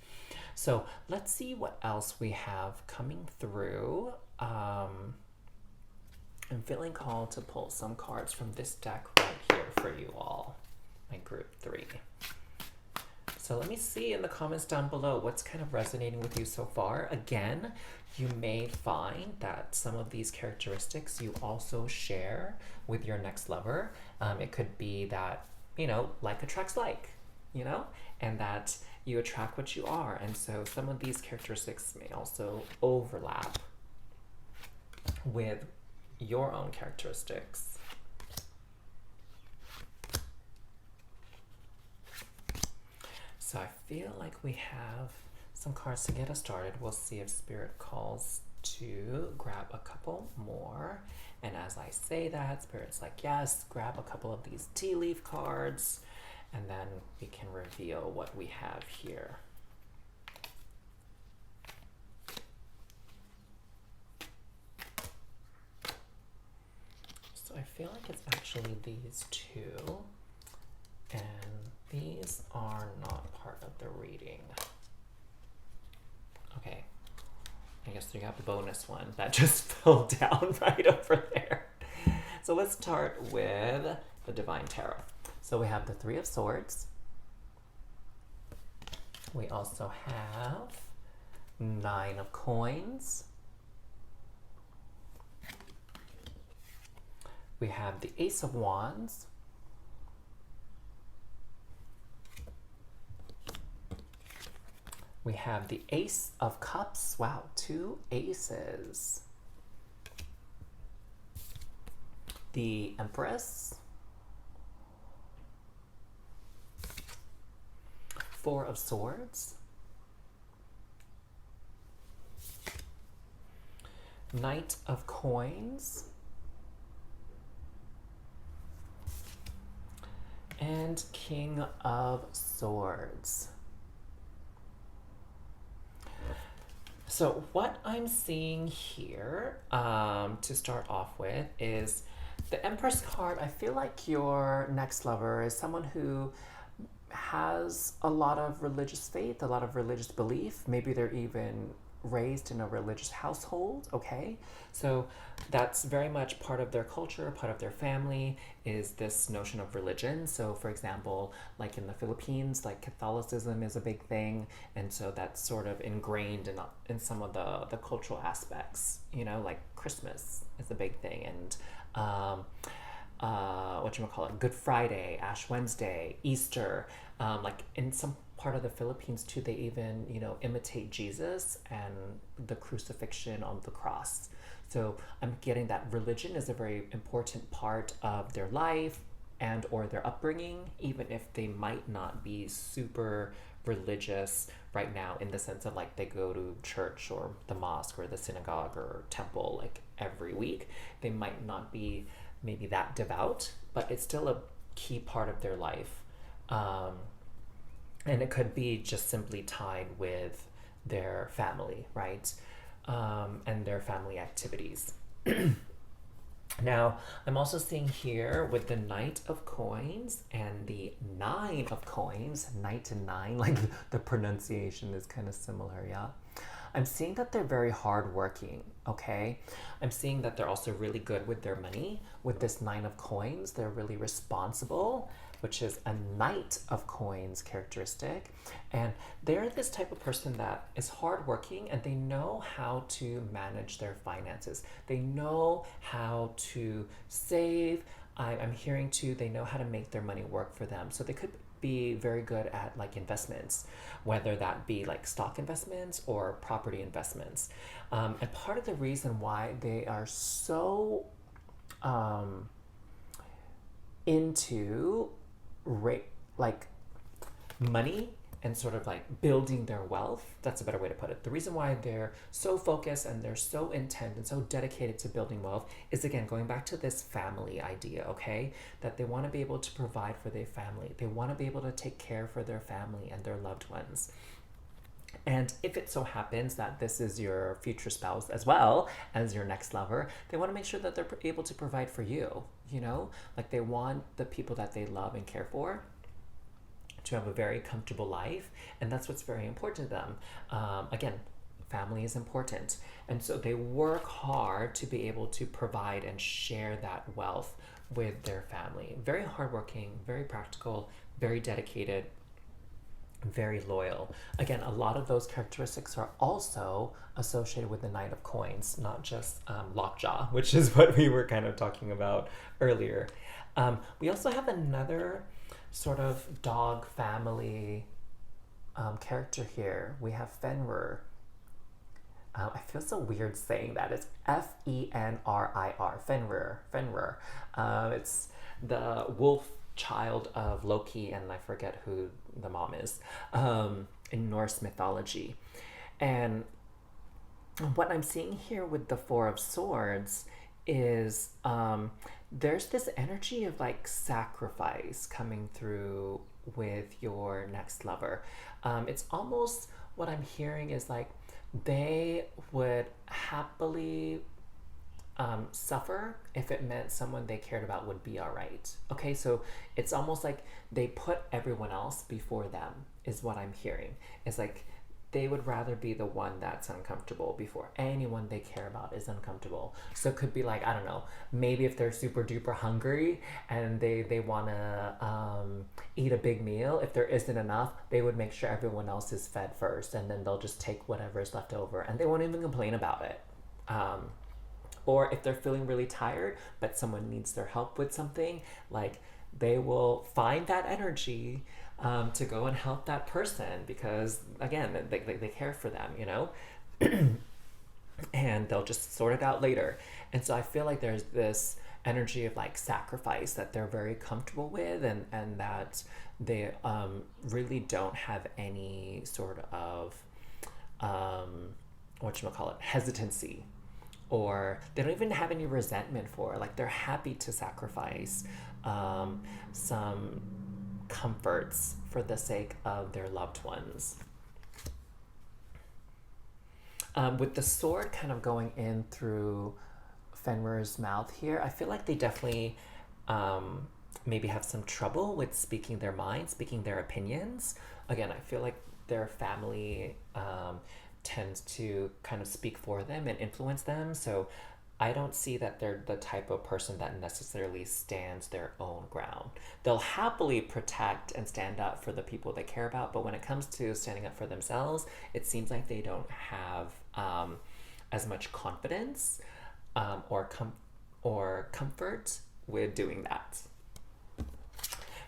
So let's see what else we have coming through. I'm feeling called to pull some cards from this deck right here for you all, my group 3. So let me see in the comments down below what's kind of resonating with you so far. Again, you may find that some of these characteristics you also share with your next lover. It could be that, like attracts like, and that you attract what you are. And so some of these characteristics may also overlap with your own characteristics. So I feel like we have some cards to get us started. We'll see if Spirit calls to grab a couple more. And as I say that, Spirit's like, yes, grab a couple of these tea leaf cards, and then we can reveal what we have here. So I feel like it's actually these two, and these are not part of the reading. Okay, I guess you got the bonus one that just fell down right over there. So let's start with the Divine Tarot. So we have the Three of Swords. We also have 9 of Coins. We have the Ace of Wands. We have the Ace of Cups. Wow, 2 aces. The Empress. 4 of Swords. Knight of Coins. And King of Swords. So what I'm seeing here to start off with is the Empress card. I feel like your next lover is someone who has a lot of religious faith, a lot of religious belief. Maybe they're even raised in a religious household, okay? So that's very much part of their culture, part of their family is this notion of religion. So for example, like in the Philippines, like Catholicism is a big thing, and so that's sort of ingrained in some of the cultural aspects, like Christmas is a big thing, and Good Friday, Ash Wednesday, Easter, like in some part of the Philippines too, they even, imitate Jesus and the crucifixion on the cross. So I'm getting that religion is a very important part of their life and or their upbringing, even if they might not be super religious right now in the sense of like they go to church or the mosque or the synagogue or temple like every week. They might not be maybe that devout, but it's still a key part of their life. And it could be just simply tied with their family, right? And their family activities. Now, I'm also seeing here with the Knight of Coins and the 9 of Coins, Knight and 9, like the pronunciation is kind of similar, yeah? I'm seeing that they're very hardworking, okay? I'm seeing that they're also really good with their money. With this 9 of Coins, they're really responsible, which is a Knight of Coins characteristic. And they're this type of person that is hardworking and they know how to manage their finances. They know how to save. I'm hearing too, they know how to make their money work for them. So they could be very good at like investments, whether that be like stock investments or property investments. And part of the reason why they are so into like money and sort of like building their wealth, that's a better way to put it. The reason why they're so focused and they're so intent and so dedicated to building wealth is, again, going back to this family idea, okay? That they want to be able to provide for their family. They want to be able to take care for their family and their loved ones. And if it so happens that this is your future spouse as well as your next lover, they want to make sure that they're able to provide for you, you know? Like they want the people that they love and care for to have a very comfortable life, and that's what's very important to them. Again, family is important, and so they work hard to be able to provide and share that wealth with their family. Very hardworking, very practical, very dedicated, very loyal. Again, a lot of those characteristics are also associated with the Knight of Coins, not just lockjaw, which is what we were kind of talking about earlier. We also have another sort of dog family character here. We have Fenrir. I feel so weird saying that. It's Fenrir. Fenrir. It's the wolf child of Loki, and I forget who the mom is, in Norse mythology. And what I'm seeing here with the Four of Swords is there's this energy of like sacrifice coming through with your next lover. It's almost, what I'm hearing is like they would happily suffer if it meant someone they cared about would be all right. Okay, so it's almost like they put everyone else before them, is what I'm hearing. It's like they would rather be the one that's uncomfortable before anyone they care about is uncomfortable. So it could be like, I don't know, maybe if they're super duper hungry and they want to eat a big meal, if there isn't enough, they would make sure everyone else is fed first, and then they'll just take whatever is left over and they won't even complain about it. Or if they're feeling really tired, but someone needs their help with something, like they will find that energy to go and help that person because, again, they care for them, you know? And they'll just sort it out later. And so I feel like there's this energy of like sacrifice that they're very comfortable with, and that they really don't have any sort of, hesitancy, or they don't even have any resentment for it. Like they're happy to sacrifice some comforts for the sake of their loved ones. With the sword kind of going in through Fenrir's mouth here, I feel like they definitely maybe have some trouble with speaking their mind, speaking their opinions. Again, I feel like their family tends to kind of speak for them and influence them. So I don't see that they're the type of person that necessarily stands their own ground. They'll happily protect and stand up for the people they care about, but when it comes to standing up for themselves, it seems like they don't have as much confidence or comfort with doing that.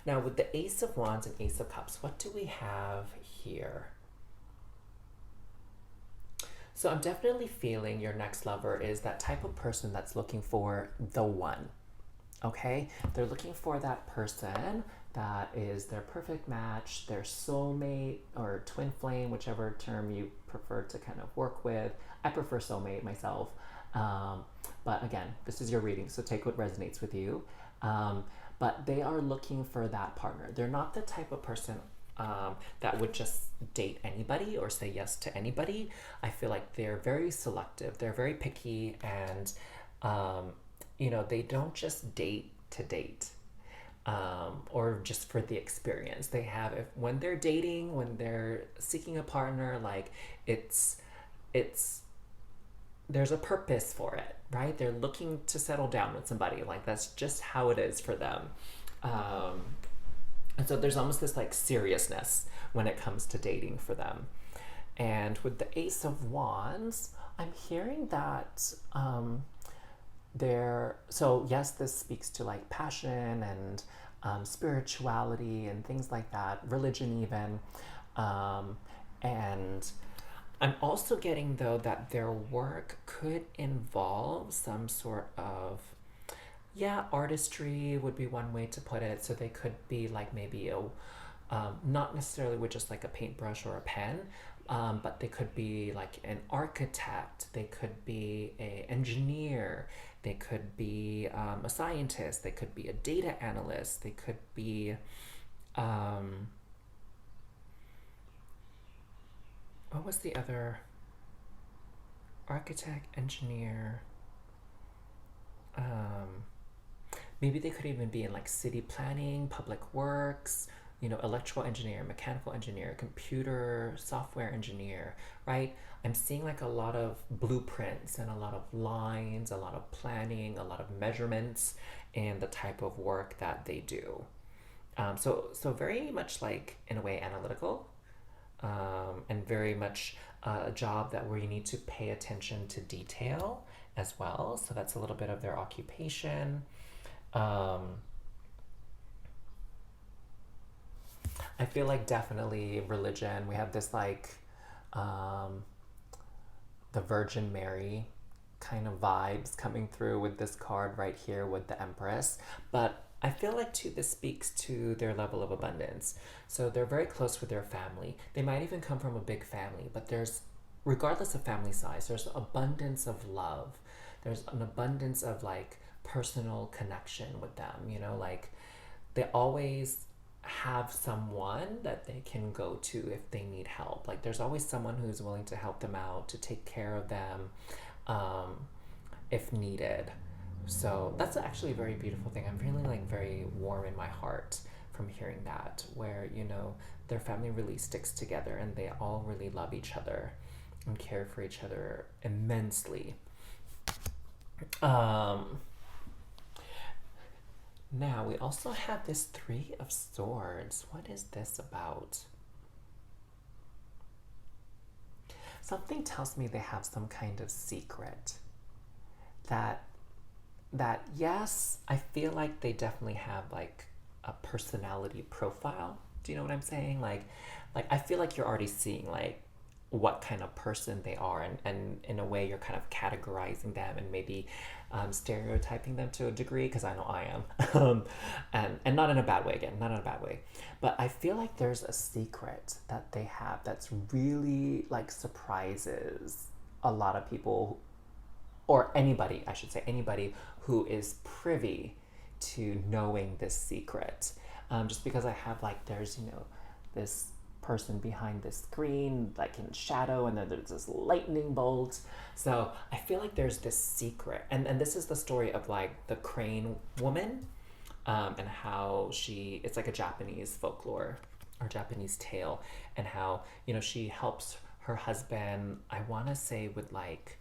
Now, with the Ace of Wands and Ace of Cups, what do we have here? So I'm definitely feeling your next lover is that type of person that's looking for the one, okay? They're looking for that person that is their perfect match, their soulmate or twin flame, whichever term you prefer to kind of work with. I prefer soulmate myself. But again, this is your reading, so take what resonates with you. But they are looking for that partner. They're not the type of person that would just date anybody or say yes to anybody. I feel like they're very selective. They're very picky, and they don't just date to date or just for the experience. They have, when they're dating, when they're seeking a partner, like it's there's a purpose for it, right? They're looking to settle down with somebody. Like that's just how it is for them. And so there's almost this like seriousness when it comes to dating for them. And with the Ace of Wands, I'm hearing that so yes, this speaks to like passion and spirituality and things like that, religion even. And I'm also getting, though, that their work could involve some sort of, yeah, artistry would be one way to put it. So they could be like maybe not necessarily with just like a paintbrush or a pen, but they could be like an architect, they could be an engineer, they could be a scientist, they could be a data analyst, they could be, what was the other? Architect, engineer, maybe they could even be in like city planning, public works, electrical engineer, mechanical engineer, computer, software engineer, right? I'm seeing like a lot of blueprints and a lot of lines, a lot of planning, a lot of measurements, and the type of work that they do. So very much like, in a way, analytical, and very much a job that where you need to pay attention to detail as well. So that's a little bit of their occupation. I feel like definitely religion. We have this like the Virgin Mary kind of vibes coming through with this card right here with the Empress. But I feel like too this speaks to their level of abundance. So they're very close with their family. They might even come from a big family, but there's, regardless of family size, there's abundance of love. There's an abundance of like personal connection with them, like they always have someone that they can go to if they need help. Like there's always someone who's willing to help them out, to take care of them, if needed. So that's actually a very beautiful thing. I'm feeling like very warm in my heart from hearing that, where, their family really sticks together and they all really love each other and care for each other immensely. Now, we also have this Three of Swords. What is this about? Something tells me they have some kind of secret. That yes, I feel like they definitely have like a personality profile. Do you know what I'm saying? Like I feel like you're already seeing like what kind of person they are, and in a way you're kind of categorizing them and maybe stereotyping them to a degree, because I know I am. And not in a bad way, again, not in a bad way, but I feel like there's a secret that they have that's really like surprises a lot of people, or anybody, I should say, anybody who is privy to knowing this secret. Just because I have like, there's, this person behind the screen, like in shadow, and then there's this lightning bolt. So I feel like there's this secret, and this is the story of like the crane woman, and how it's like a Japanese folklore or Japanese tale, and how she helps her husband, I want to say, with like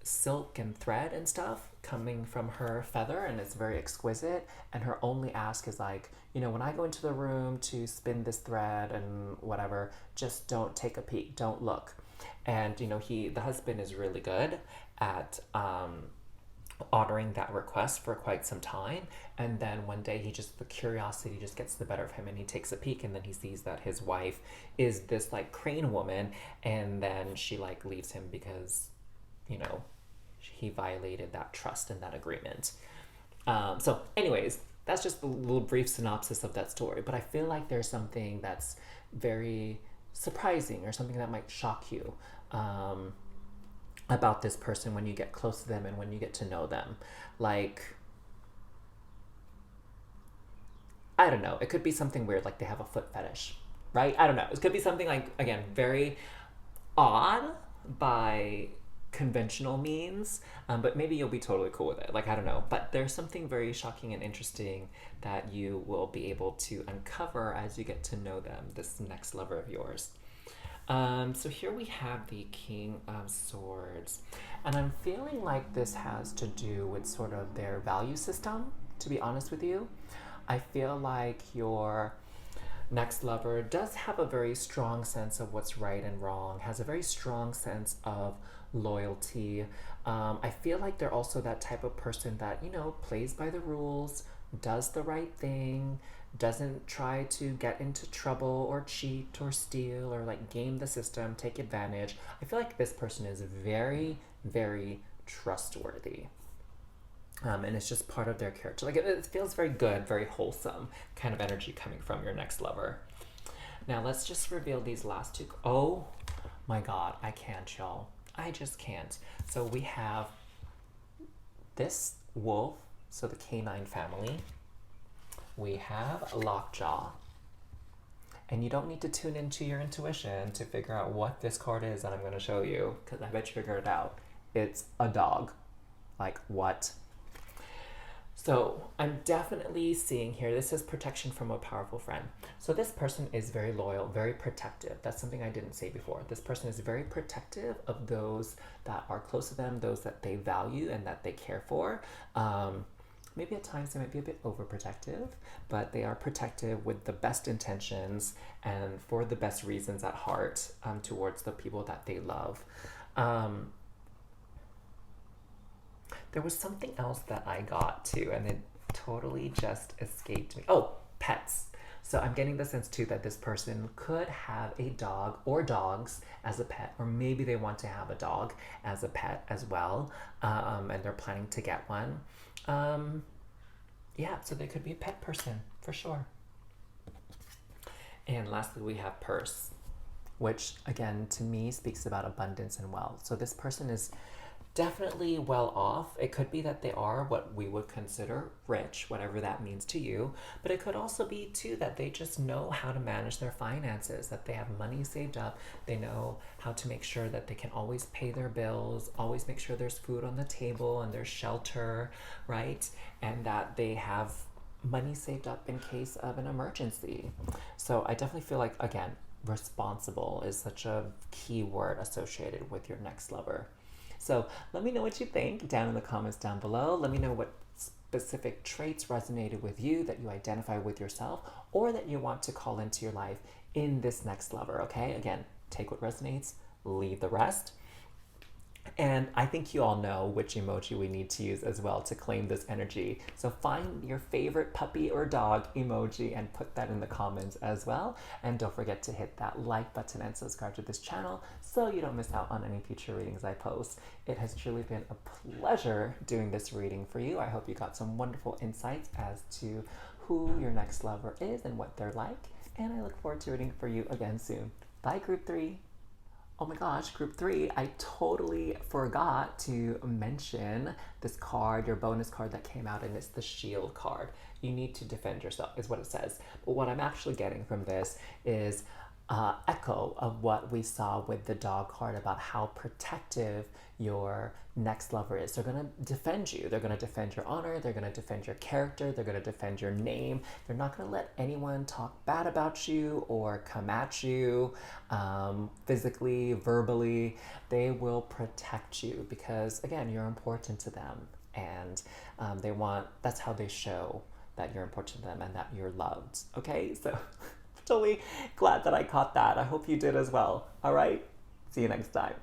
silk and thread and stuff coming from her feather, and it's very exquisite, and her only ask is like, when I go into the room to spin this thread and whatever, just don't take a peek, don't look. And the husband is really good at honoring that request for quite some time, and then one day the curiosity just gets the better of him, and he takes a peek, and then he sees that his wife is this like crane woman, and then she like leaves him because he violated that trust and that agreement. So anyways, that's just a little brief synopsis of that story. But I feel like there's something that's very surprising, or something that might shock you, about this person when you get close to them and when you get to know them. Like, I don't know, it could be something weird, like they have a foot fetish, right? I don't know. It could be something like, again, very odd by conventional means, but maybe you'll be totally cool with it. Like, I don't know, but there's something very shocking and interesting that you will be able to uncover as you get to know them, this next lover of yours. So here we have the King of Swords, and I'm feeling like this has to do with sort of their value system, to be honest with you. I feel like next lover does have a very strong sense of what's right and wrong, has a very strong sense of loyalty. I feel like they're also that type of person that, you know, plays by the rules, does the right thing, doesn't try to get into trouble or cheat or steal or like game the system, take advantage. I feel like this person is very, very trustworthy. And it's just part of their character. Like it feels very good, very wholesome kind of energy coming from your next lover. Now let's just reveal these last two. Oh my God, I can't, y'all. I just can't. So we have this wolf, so the canine family. We have Lockjaw. And you don't need to tune into your intuition to figure out what this card is that I'm going to show you, because I bet you figured it out. It's a dog. Like, what? So I'm definitely seeing here, this is protection from a powerful friend. So this person is very loyal, very protective. That's something I didn't say before. This person is very protective of those that are close to them, those that they value and that they care for. Maybe at times they might be a bit overprotective, but they are protective with the best intentions and for the best reasons at heart towards the people that they love. There was something else that I got too, and it totally just escaped me. Oh, pets. So I'm getting the sense too that this person could have a dog or dogs as a pet, or maybe they want to have a dog as a pet as well, and they're planning to get one. Yeah, so they could be a pet person for sure. And lastly, we have purse, which again, to me, speaks about abundance and wealth. So this person is definitely well off. It could be that they are what we would consider rich, whatever that means to you, but it could also be too that they just know how to manage their finances, that they have money saved up, they know how to make sure that they can always pay their bills, always make sure there's food on the table and there's shelter, right? And that they have money saved up in case of an emergency. So I definitely feel like, again, responsible is such a key word associated with your next lover. So let me know what you think down in the comments down below. Let me know what specific traits resonated with you, that you identify with yourself, or that you want to call into your life in this next lover, okay? Again, take what resonates, leave the rest. And I think you all know which emoji we need to use as well to claim this energy. So find your favorite puppy or dog emoji and put that in the comments as well. And don't forget to hit that like button and subscribe to this channel so you don't miss out on any future readings I post. It has truly been a pleasure doing this reading for you. I hope you got some wonderful insights as to who your next lover is and what they're like. And I look forward to reading for you again soon. Bye, Group 3. Oh my gosh, Group 3, I totally forgot to mention this card, your bonus card that came out, and it's the Shield card. You need to defend yourself, is what it says. But what I'm actually getting from this is echo of what we saw with the dog card about how protective your next lover is. They're going to defend you. They're going to defend your honor. They're going to defend your character. They're going to defend your name. They're not going to let anyone talk bad about you or come at you physically, verbally. They will protect you because, again, you're important to them. And that's how they show that you're important to them and that you're loved. Okay, so totally glad that I caught that. I hope you did as well. All right, see you next time.